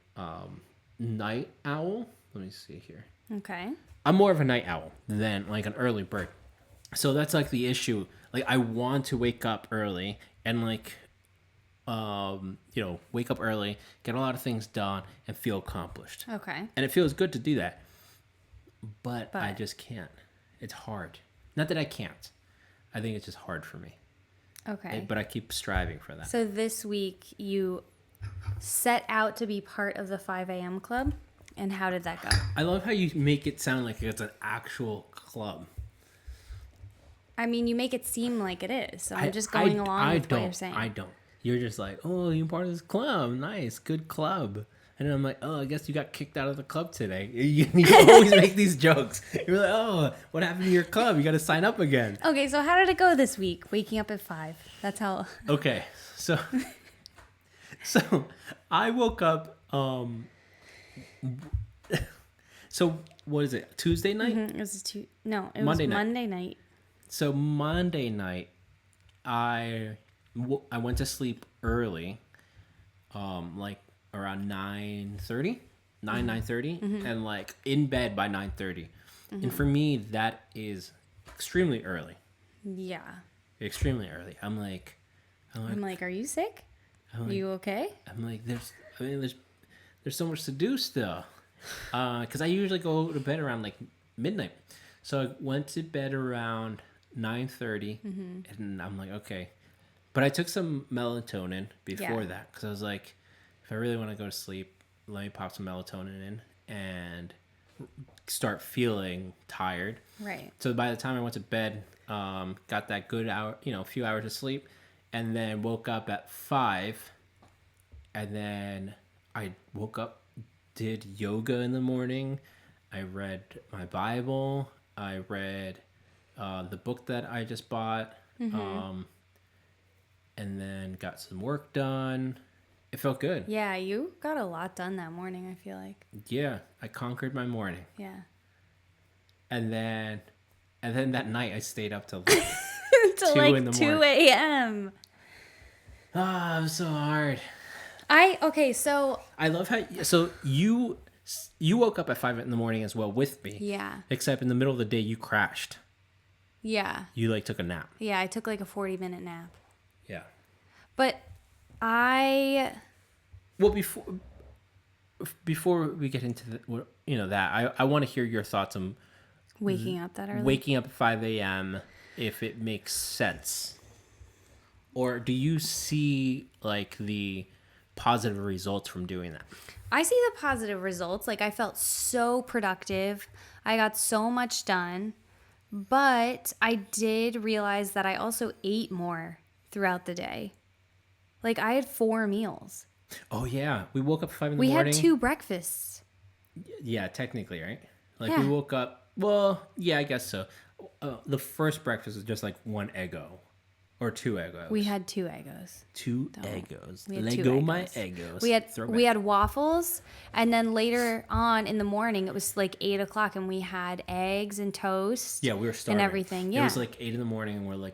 night owl. Let me see here. Okay. I'm more of a night owl than like an early bird. So that's like the issue. Like I want to wake up early and like wake up early, get a lot of things done and feel accomplished. Okay. And it feels good to do that. but I just can't. It's hard. Not that I can't. I think it's just hard for me. Okay. But I keep striving for that. So this week you set out to be part of the 5 a.m. club, and how did that go? I love how you make it sound like it's an actual club. I mean, you make it seem like it is, so I'm just going along with what you're saying. I don't. You're just like, oh, you're part of this club. Nice, good club. And then I'm like, oh, I guess you got kicked out of the club today. You always make these jokes. You're like, oh, what happened to your club? You got to sign up again. Okay, so how did it go this week? Waking up at 5. That's how. Okay, so I woke up. So what is it? Tuesday night? It was Monday night. Monday night. So Monday night, I went to sleep early, like around 9:30, 9:30, and like in bed by 9:30. And for me, that is extremely early. Yeah. Extremely early. I'm like, are you sick? Are you okay? I'm like, there's so much to do still, because I usually go to bed around like midnight. So I went to bed around 9:30, and I'm like, okay. But I took some melatonin before that, because I was like, if I really want to go to sleep, let me pop some melatonin in and start feeling tired. Right. So by the time I went to bed, got that good hour, a few hours of sleep, and then woke up at 5, and then I woke up, did yoga in the morning. I read my Bible. I read the book that I just bought, and then got some work done. It felt good. Yeah, you got a lot done that morning, I feel like. Yeah, I conquered my morning. Yeah. And then that night I stayed up till like Till 2 like in the 2 morning. a.m. Ah, it was so hard. So I love how you woke up at 5 in the morning as well with me. yeah. Except in the middle of the day you crashed. Yeah. You like took a nap. Yeah, I took like a 40-minute nap. Yeah. But Well, before we get into that, I want to hear your thoughts on waking up that early. waking up at 5 a.m. if it makes sense, or do you see like the positive results from doing that? I see the positive results. Like, I felt so productive. I got so much done. But I did realize that I also ate more throughout the day. Like, I had 4 meals. Oh yeah, we woke up at 5 in the We morning. had 2 breakfasts. Yeah, technically, right? Like Yeah. we woke up. Well, yeah, I guess so. The first breakfast was just like 1 Eggo, or 2 Eggos. We had 2 Eggos. 2 Eggos. We had Lego 2 my Eggos. Eggos. We had waffles, and then later on in the morning, it was like 8 o'clock, and we had eggs and toast. Yeah, we were starving and everything. Yeah, it was like 8 in the morning, and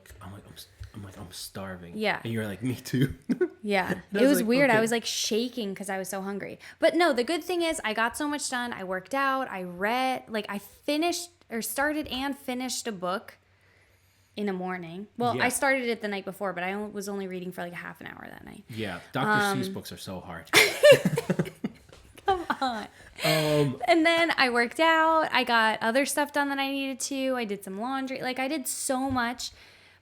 I'm starving. Yeah. And you're like, me too. Yeah, I it was like, weird. okay. I was like shaking because I was so hungry. But no, the good thing is I got so much done. I worked out. I read. Like, I started and finished a book in the morning. Well, Yeah. I started it the night before, but I was only reading for like a half an hour that night. Yeah, Dr. Seuss books are so hard. Come on. And then I worked out. I got other stuff done that I needed to. I did some laundry. Like, I did so much.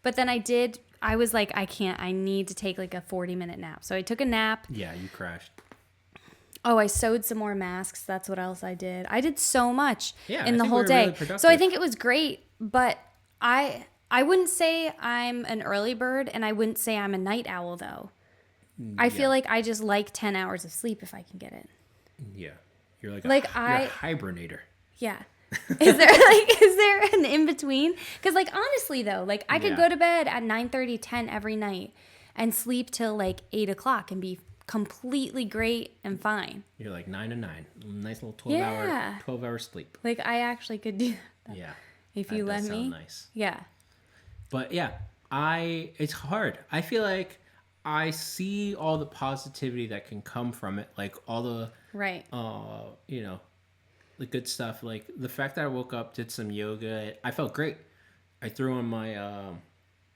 But then I was like, I need to take like a 40-minute nap. So I took a nap. Yeah, you crashed. Oh, I sewed some more masks. That's what else I did. I did so much in I the think whole we were day. really productive. So I think it was great, but I wouldn't say I'm an early bird, and I wouldn't say I'm a night owl though. I feel like I just like 10 hours of sleep if I can get it. Yeah, you're like Like, you're a hibernator. Yeah. Is there an in between? Because like, honestly though, like I could Yeah. go to bed at 9:30, 10 every night and sleep till like 8 o'clock and be completely great and fine. You're like 9 to 9, nice little Yeah. 12 hour sleep. Like, I actually could do that Yeah, if that you let does me. sound nice. Yeah. But yeah, it's hard. I feel like I see all the positivity that can come from it, like all the Right. the good stuff. Like the fact that I woke up, did some yoga, I felt great. I threw on my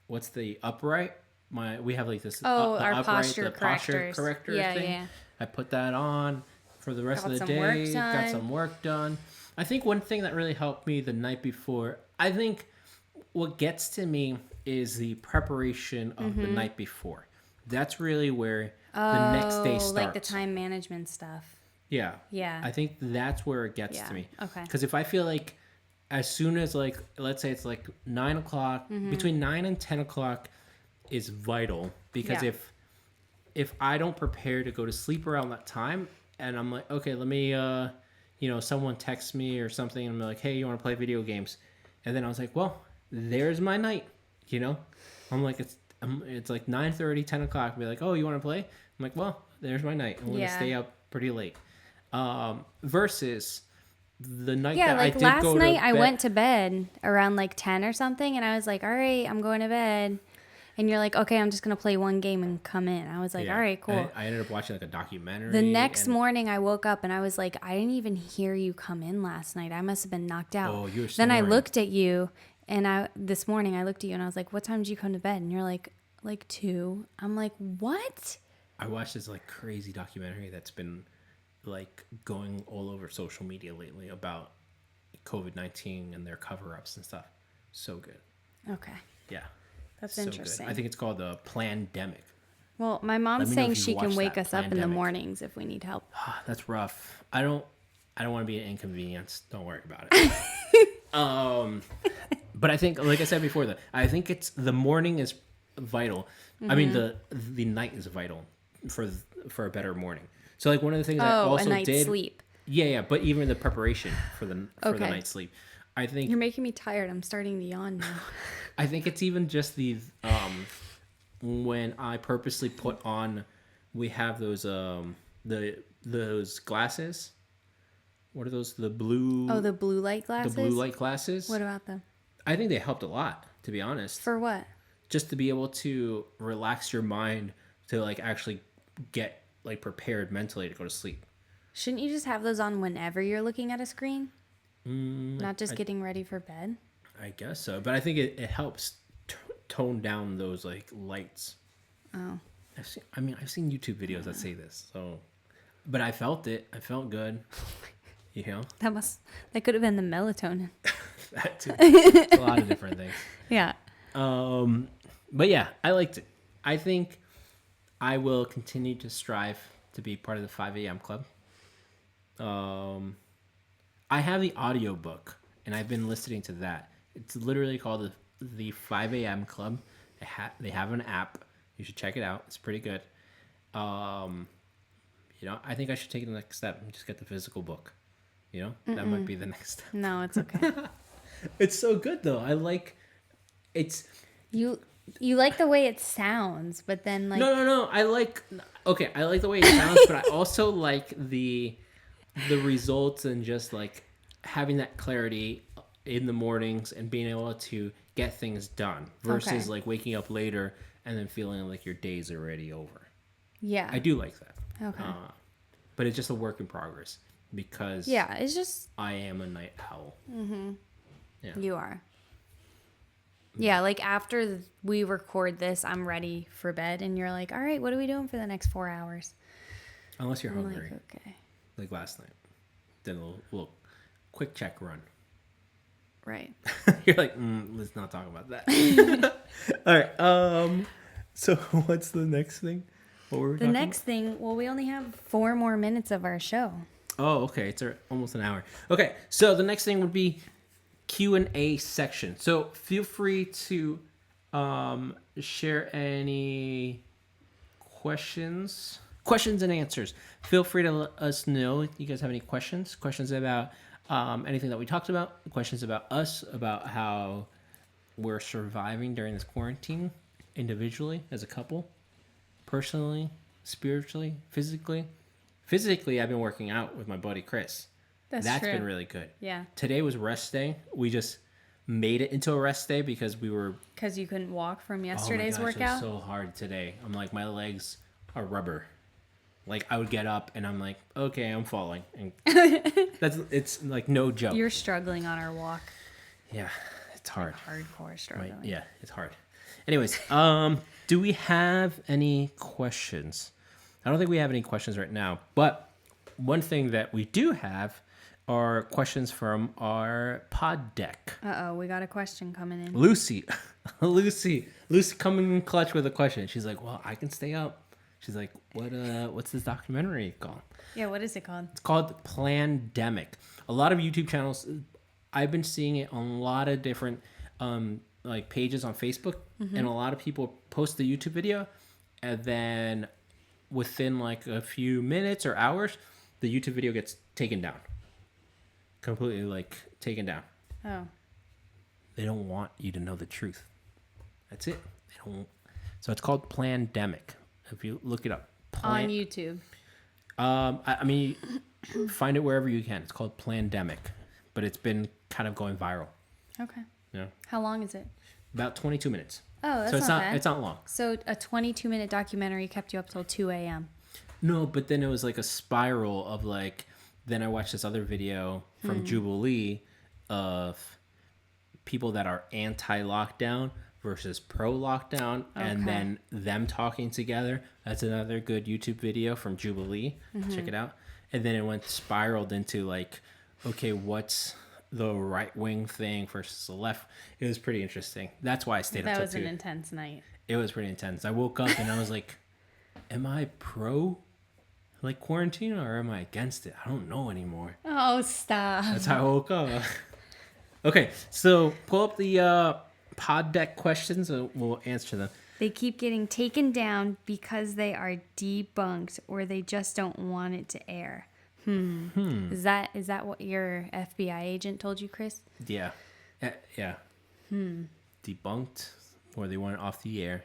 what's the upright? We have like this Oh, our upright, posture the posture correctors. corrector Yeah, thing. yeah. I put that on for the rest Got of the some work day. Got done. some work done. I think one thing that really helped me the night before, I think what gets to me is the preparation of the night before. That's really where the next day starts. Like the time management stuff. Yeah. Yeah. I think that's where it gets to me. Okay. Because if I feel like as soon as like, let's say it's like 9 o'clock, between 9 and 10 o'clock is vital. Because if I don't prepare to go to sleep around that time and I'm like, okay, let me, someone texts me or something and I'm like, hey, you want to play video games? And then I was like, well, there's my night, I'm like, it's like 9:30, 10 o'clock. Be like, oh, you want to play? I'm like, well, there's my night. I'm going to stay up pretty late. Versus the night that I did last go night to I bed. went to bed around like 10 or something, and I was like, all right, I'm going to bed. And you're like, okay, I'm just going to play one game and come in. I was like, all right, cool. I ended up watching like a documentary. The next morning I woke up and I was like, I didn't even hear you come in last night. I must have been knocked out. Oh, you were Then I snoring. looked at you, and this morning I looked at you and I was like, what time did you come to bed? And you're like 2. I'm like, what? I watched this like crazy documentary that's been like going all over social media lately about COVID-19 and their cover-ups and stuff. So good. Okay. Yeah. That's so interesting. Good. I think it's called the Plandemic. Well, my mom's Let me know saying if you she can watched wake that, us up in the Plandemic. mornings if we need help. That's rough. I don't want to be an inconvenience. Don't worry about it. But I think, like I said before, I think it's the morning is vital. I mean, the night is vital for a better morning. So like one of the things I also a night's did. sleep. Yeah. But even the preparation for the night's sleep, I think You're making me tired. I'm starting to yawn now. I think it's even just the when I purposely put on. We have those those glasses. What are those? The blue. Oh, the blue light glasses? The blue light glasses. What about them? I think they helped a lot, to be honest. For what? Just to be able to relax your mind to like actually get like prepared mentally to go to sleep. Shouldn't you just have those on whenever you're looking at a screen? Not just getting ready for bed? I guess so, but I think it helps tone down those like lights. Oh. I've seen YouTube videos that say this, so, but I felt it. I felt good. That could have been the melatonin. That too. It's a lot of different things. Yeah. But yeah, I liked it. I think I will continue to strive to be part of the 5 a.m. club. I have the audiobook and I've been listening to that. It's literally called the 5 a.m. club. They have an app. You should check it out. It's pretty good. I think I should take the next step and just get the physical book. That might be the next step. No, it's okay. It's so good though. I like it's You like the way it sounds, but then like No. I like the way it sounds, but I also like the results and just like having that clarity in the mornings and being able to get things done versus like waking up later and then feeling like your day's already over. Yeah. I do like that. Okay. But it's just a work in progress because it's just I am a night owl. Mm-hmm. Yeah. You are. Yeah, like after we record this, I'm ready for bed, and you're like, all right, what are we doing for the next 4 hours? Unless you're I'm hungry. like, okay. Like last night. Did a little quick check run. Right. You're like, let's not talk about that. All right. So what's the next thing? What were we talking Next thing, well, we only have 4 more minutes of our show. Oh, okay. It's almost an hour. Okay. So the next thing would be Q&A section. So feel free to share any questions and answers. Feel free to let us know if you guys have any questions about anything that we talked about, questions about us, about how we're surviving during this quarantine individually, as a couple, personally, spiritually, physically. Physically, I've been working out with my buddy Chris. That's true. been really good. Yeah. Today was rest day. We just made it into a rest day because you couldn't walk from yesterday's It workout. was so hard today. I'm like, my legs are rubber. Like I would get up and I'm like, okay, I'm falling. And it's like no joke. You're struggling on our walk. Yeah, it's hard. Hardcore struggling. Yeah, it's hard. Anyways, do we have any questions? I don't think we have any questions right now, but one thing that we do have are questions from our pod deck. Uh-oh, we got a question coming in. Lucy coming in clutch with a question. She's like, well, I can stay up. She's like, what's this documentary called? Yeah, what is it called? It's called Plandemic. A lot of YouTube channels, I've been seeing it on a lot of different like pages on Facebook, and a lot of people post the YouTube video, and then within like a few minutes or hours, the YouTube video gets taken down. Completely like taken down. Oh. They don't want you to know the truth. That's it. They don't. So it's called Plandemic. If you look it up. On YouTube. I mean, find it wherever you can. It's called Plandemic, but it's been kind of going viral. Okay. Yeah. How long is it? About 22 minutes. Oh, that's so it's not not bad. it's not long. So a 22-minute documentary kept you up till 2 a.m. No, but then it was like a spiral of like. Then I watched this other video from Jubilee of people that are anti-lockdown versus pro-lockdown, and then them talking together. That's another good YouTube video from Jubilee. Check it out. And then it spiraled into like, okay, what's the right-wing thing versus the left? It was pretty interesting. That's why I stayed up till 2. That was an intense night. It was pretty intense. I woke up and I was like, am I pro like quarantine or am I against it? I don't know anymore. Oh, stop. That's how I woke up. Okay, so pull up the pod deck questions and we'll answer them. They keep getting taken down because they are debunked or they just don't want it to air. Is that what your FBI agent told you, Chris? Yeah. Yeah. Debunked or they want it off the air.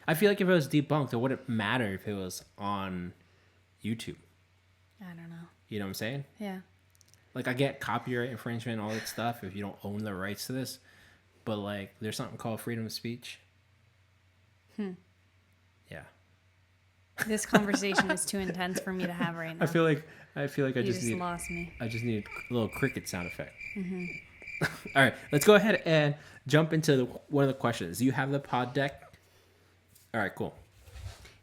I feel like if it was debunked, it wouldn't matter if it was on YouTube. I don't know. You know what I'm saying? Yeah. Like, I get copyright infringement and all that stuff if you don't own the rights to this. But, like, there's something called freedom of speech. Yeah. This conversation is too intense for me to have right now. I feel like I you just need lost me. I just need a little cricket sound effect. All right, let's go ahead and jump into one of the questions. You have the pod deck. All right, cool.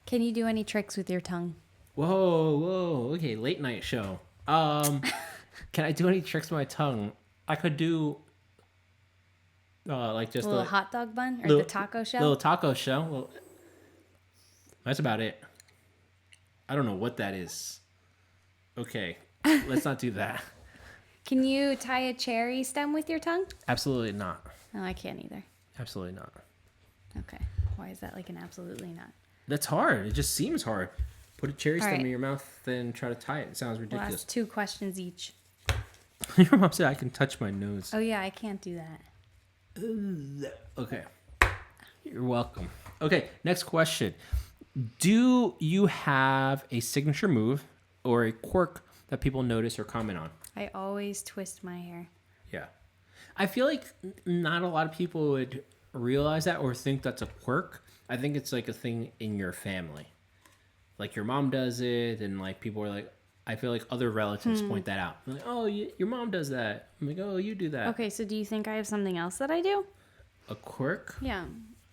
Can you do any tricks with your tongue? Whoa. Okay, late night show. Can I do any tricks with my tongue? I could do like just A little hot dog bun or little- the taco shell? little taco shell. Well, that's about it. I don't know what that is. Okay, let's not do that. Can you tie a cherry stem with your tongue? Absolutely not. No, I can't either. Absolutely not. Okay. Why is that like an absolutely not? That's hard. It just seems hard. Put a cherry stem right. in your mouth, then try to tie it. It sounds We'll ridiculous. ask 2 questions each. Your mom said I can touch my nose. Oh, yeah, I can't do that. Okay. You're welcome. Okay, next question. Do you have a signature move or a quirk that people notice or comment on? I always twist my hair. Yeah. I feel like not a lot of people would realize that or think that's a quirk. I think it's like a thing in your family. Like your mom does it, and like people are like, I feel like other relatives point that out. They're like, oh, your mom does that. I'm like, oh, you do that. Okay, so do you think I have something else that I do? A quirk? Yeah.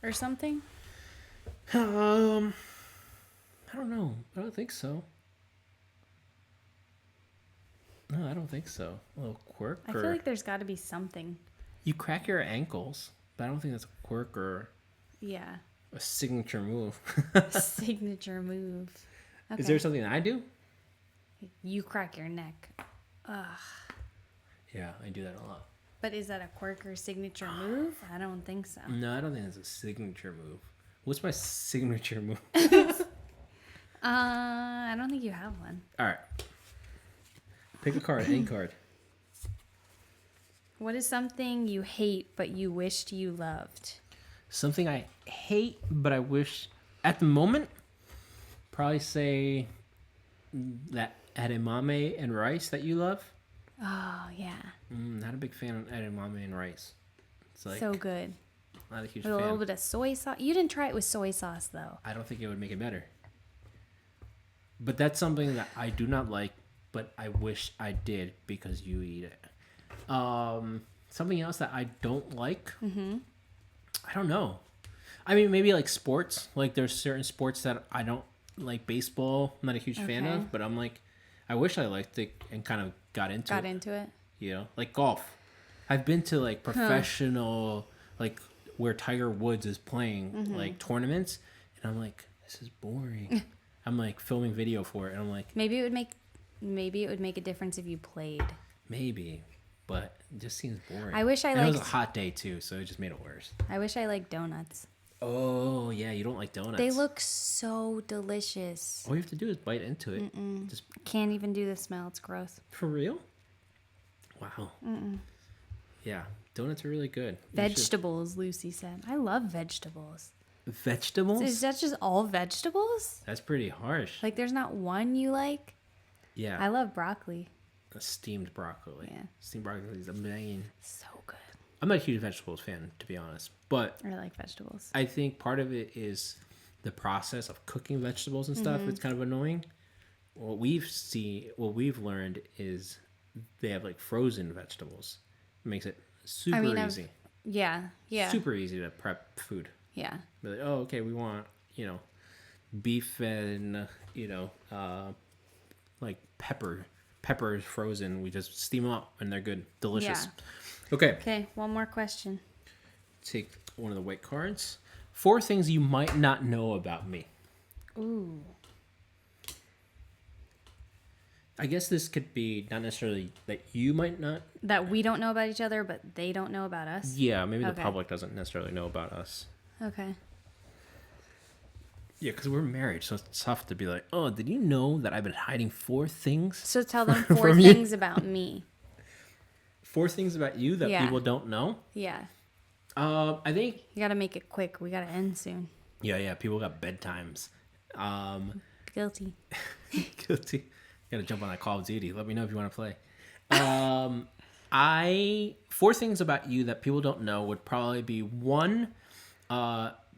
Or something? I don't know. I don't think so. No, I don't think so. A little quirk? I feel like there's got to be something. You crack your ankles, but I don't think that's a quirk or Yeah. a signature move. Signature move. Okay. Is there something that I do? You crack your neck. Ugh. Yeah, I do that a lot. But is that a quirk or signature move? I don't think so. No, I don't think that's a signature move. What's my signature move? I don't think you have one. All right. Pick a card, any card. What is something you hate but you wished you loved? Something I hate, but I wish at the moment, probably say that edamame and rice that you love. Oh, yeah. Not a big fan of edamame and rice. It's like So good. not a huge With a little fan. bit of soy sauce. You didn't try it with soy sauce, though. I don't think it would make it better. But that's something that I do not like, but I wish I did because you eat it. Something else that I don't like. I don't know. I mean, maybe like sports. Like there's certain sports that I don't like. Baseball, I'm not a huge fan Okay. of, but I'm like, I wish I liked it and kind of got into Got it. into it? You know, like golf. I've been to like professional, like where Tiger Woods is playing like tournaments, and I'm like, this is boring. I'm like filming video for it, and I'm like, maybe it would make a difference if you played. maybe, but it just seems boring. I wish I and it was a liked- hot day too, so it just made it worse. I wish I liked donuts. Oh yeah, you don't like donuts. They look so delicious. All you have to do is bite into it. Just Can't even do the smell. It's gross. for real. Wow. Yeah, donuts are really good. You should- Vegetables, Lucy said. I love vegetables. Vegetables? Is that just all vegetables? That's pretty harsh. Like, there's not one you like? Yeah. I love broccoli. Steamed broccoli. Yeah. Steamed broccoli is amazing. So good. I'm not a huge vegetables fan, to be honest, but I like vegetables. I think part of it is the process of cooking vegetables and stuff. It's kind of annoying. What we've learned is they have like frozen vegetables. It makes it super easy. Yeah. Super easy to prep food. Yeah. Be like, oh, okay, we want, beef and, like peppers frozen. We just steam them up and they're good. Delicious. Yeah. Okay. Okay, one more question. Take one of the white cards. 4 things you might not know about me. Ooh. I guess this could be not necessarily that you might not. That we don't know about each other, but they don't know about us? Yeah, maybe the Okay. public doesn't necessarily know about us. Okay. Yeah, because we're married, so it's tough to be like, oh, did you know that I've been hiding 4 things? So tell them 4 From you? things about me. 4 things about you that Yeah. people don't know? Yeah. I think. You gotta make it quick. We gotta end soon. Yeah, people got bedtimes. Guilty. Guilty. Gotta jump on that Call of Duty. Let me know if you want to play. 4 things about you that people don't know would probably be 1,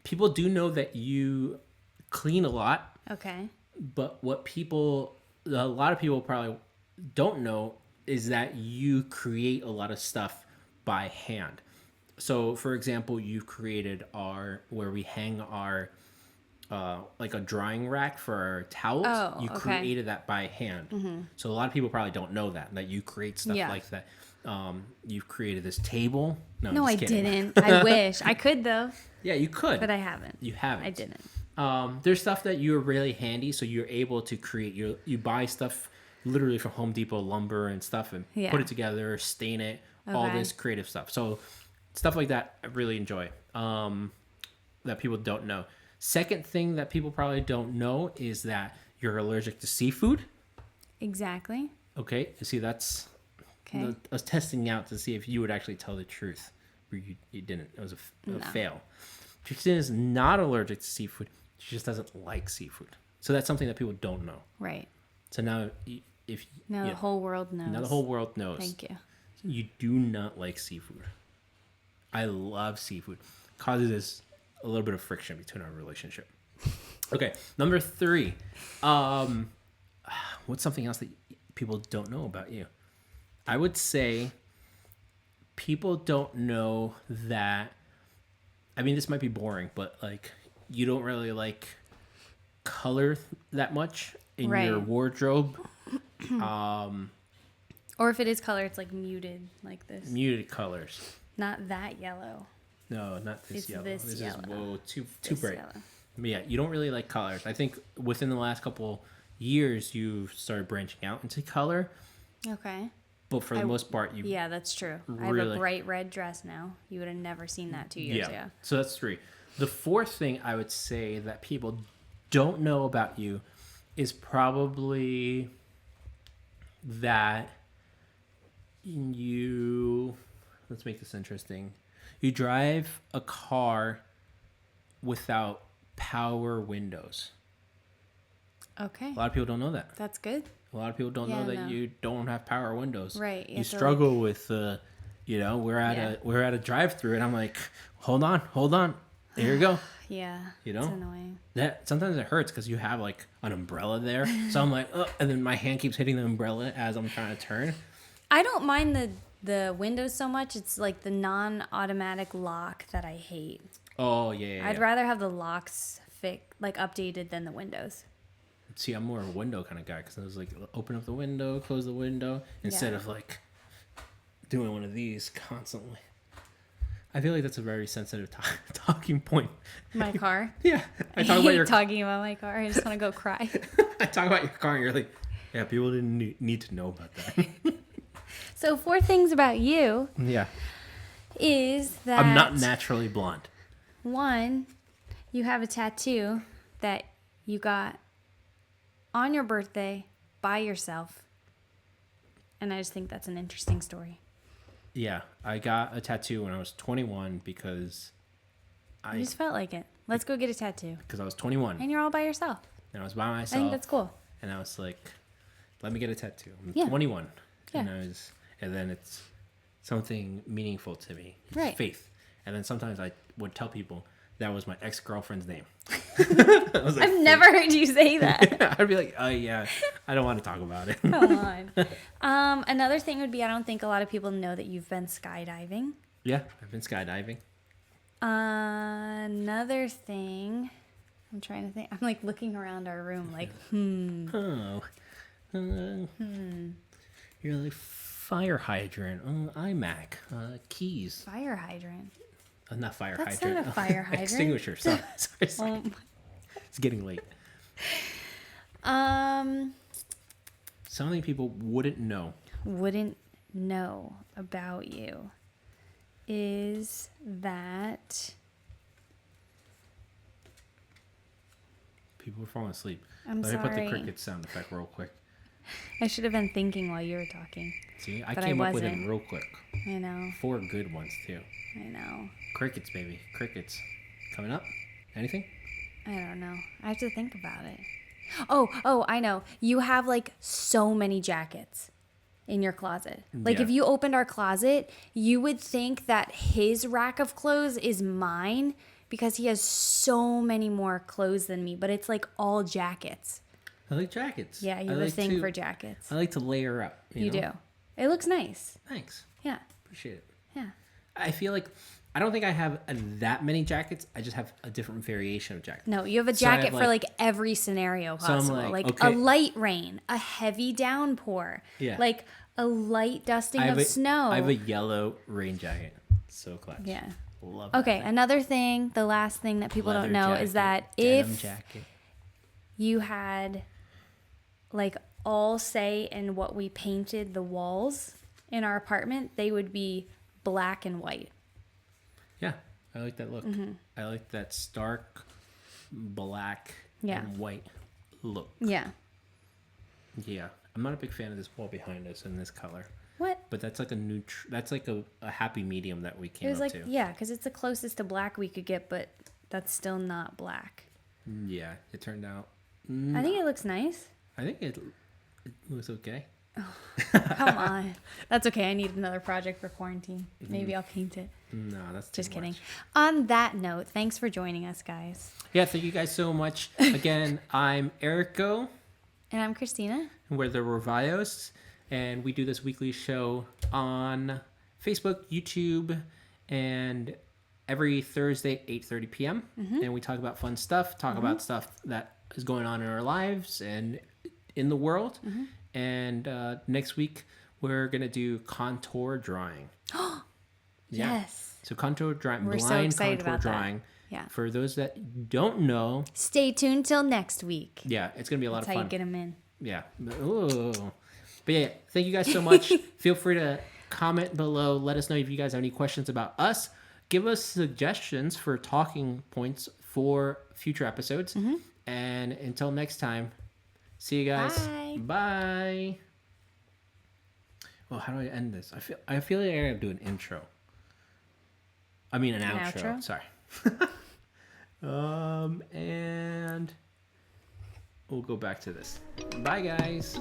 people do know that you clean a lot, Okay. but a lot of people probably don't know is that you create a lot of stuff by hand. So, for example, you've created where we hang our like a drying rack for our towels. Oh, you okay. created that by hand. So a lot of people probably don't know that you create stuff Yeah. like that. You've created this table. I'm No, I just kidding. didn't. I wish. I could, though, Yeah, you could. but I haven't. You haven't. I didn't. There's stuff that you're really handy, so you're able to create. You buy stuff literally from Home Depot, lumber and stuff, and Yeah. put it together, stain it, all Okay. this creative stuff. So stuff like that, I really enjoy. That people don't know. Second thing that people probably don't know is that you're allergic to seafood. Exactly. Okay, see that's. Okay. I was testing out to see if you would actually tell the truth. Or you didn't. It was a fail. Tristan is not allergic to seafood. She just doesn't like seafood. So that's something that people don't know. Right. So now, if Now the whole world knows. now the whole world knows. Thank you. You do not like seafood. I love seafood. Causes a little bit of friction between our relationship. Okay, number 3. What's something else that people don't know about you? I would say people don't know that. I mean, this might be boring, but like you don't really like color that much in Right. your wardrobe. Or if it is color, it's like muted, like this. Muted colors. Not that yellow. No, not this It's yellow. this This yellow. is too This bright. yellow. But yeah, you don't really like colors. I think within the last couple years, you've started branching out into color. Okay. But for the most part, you Yeah, that's true. I have Really? a bright red dress now. You would have never seen that 2 years ago. So that's 3. The 4th thing I would say that people don't know about you is probably that let's make this interesting. You drive a car without power windows. Okay. A lot of people don't know that. That's good. A lot of people don't Yeah, know that no. you don't have power windows. Right, you You have to, struggle with we're at a drive-through and I'm like, hold on. There you go. Yeah. You know? It's annoying. That sometimes it hurts because you have like an umbrella there. So I'm like, and then my hand keeps hitting the umbrella as I'm trying to turn. I don't mind the windows so much. It's like the non-automatic lock that I hate. Oh yeah. I'd rather have the locks updated than the windows. See, I'm more of a window kind of guy because I was like, open up the window, close the window instead Yeah. of like doing one of these constantly. I feel like that's a very sensitive talking point. My car. Yeah, I talk hate about your talking about my car. I just want to go cry. I talk about your car, and you're like, yeah, people didn't need to know about that. So 4 things about you Yeah, is that I'm not naturally blonde. 1, you have a tattoo that you got on your birthday by yourself. And I just think that's an interesting story. Yeah, I got a tattoo when I was 21 because I just felt like it. Let's go get a tattoo. Because I was 21 And you're all by yourself. and I was by myself. I think that's cool. And I was like, let me get a tattoo. I'm Yeah. 21. Yeah. And then it's something meaningful to me. It's Right. faith. And then sometimes I would tell people that was my ex-girlfriend's name. I've never heard you say that. I'd be like, oh yeah, I don't want to talk about it. Come on. Another thing would be I don't think a lot of people know that you've been skydiving. Yeah, I've been skydiving. Another thing, I'm trying to think. I'm like looking around our room like, Oh. You're like fire hydrant, iMac, keys. Fire hydrant. Not fire That's hydrant. not a fire hydrant. Extinguisher. Sorry. It's getting late. Something people wouldn't know About you is that people are falling asleep. I'm Let me put the sorry. cricket sound effect real quick. I should have been thinking while you were talking. See, I But came I up with it wasn't. real quick. I know. 4 good ones too. I know. Crickets, baby. Crickets. Coming up? Anything? I don't know. I have to think about it. Oh, I know. You have like so many jackets in your closet. Like Yeah. if you opened our closet, you would think that his rack of clothes is mine because he has so many more clothes than me, but it's like all jackets. I like jackets. Yeah, you I have a like thing to- for jackets. I like to layer up. You know? do. It looks nice. Thanks. Yeah. Appreciate it. Yeah. I feel like I don't think I have that many jackets. I just have a different variation of jackets. No, you have a So I have, jacket for like every scenario So I'm possible. like, Like okay. a light rain, a heavy downpour, Yeah. like a light dusting of snow. I have a yellow rain jacket. So clutch. Yeah. Love that Okay, thing. another thing, the last thing that people Leather don't know is jacket, that denim if jacket. you had like all say in what we painted the walls in our apartment, they would be black and white. Yeah, I like that look. Mm-hmm. I like that stark black Yeah. and white look. Yeah. Yeah, I'm not a big fan of this wall behind us in this color, What? but that's like that's like a happy medium that we It came was up like, to. yeah, because it's the closest to black we could get, but that's still not black. Yeah, it turned out. I think it looks nice. I think it was okay. Come on. That's okay. I need another project for quarantine. Maybe I'll paint it. No, that's too Just kidding. much. On that note, thanks for joining us, guys. Yeah, thank you guys so much. Again, I'm Erico, And I'm Christina. and we're the Revios, and we do this weekly show on Facebook, YouTube, and every Thursday at 8:30 p.m. And we talk about fun stuff, talk about stuff that is going on in our lives and in the world. And next week, we're going to do contour drawing. Yes. So contour drawing, We're so blind excited contour about that. drawing. Yeah. For those that don't know, Stay tuned till next week. yeah, it's going to be a lot That's of how fun. you get them in. Yeah. Ooh. But yeah, thank you guys so much. Feel free to comment below. Let us know if you guys have any questions about us. Give us suggestions for talking points for future episodes. And until next time, see you guys. Bye. Bye. Well, how do I end this? I feel like I gotta do an intro. I mean an outro. outro? Sorry. And we'll go back to this. Bye, guys.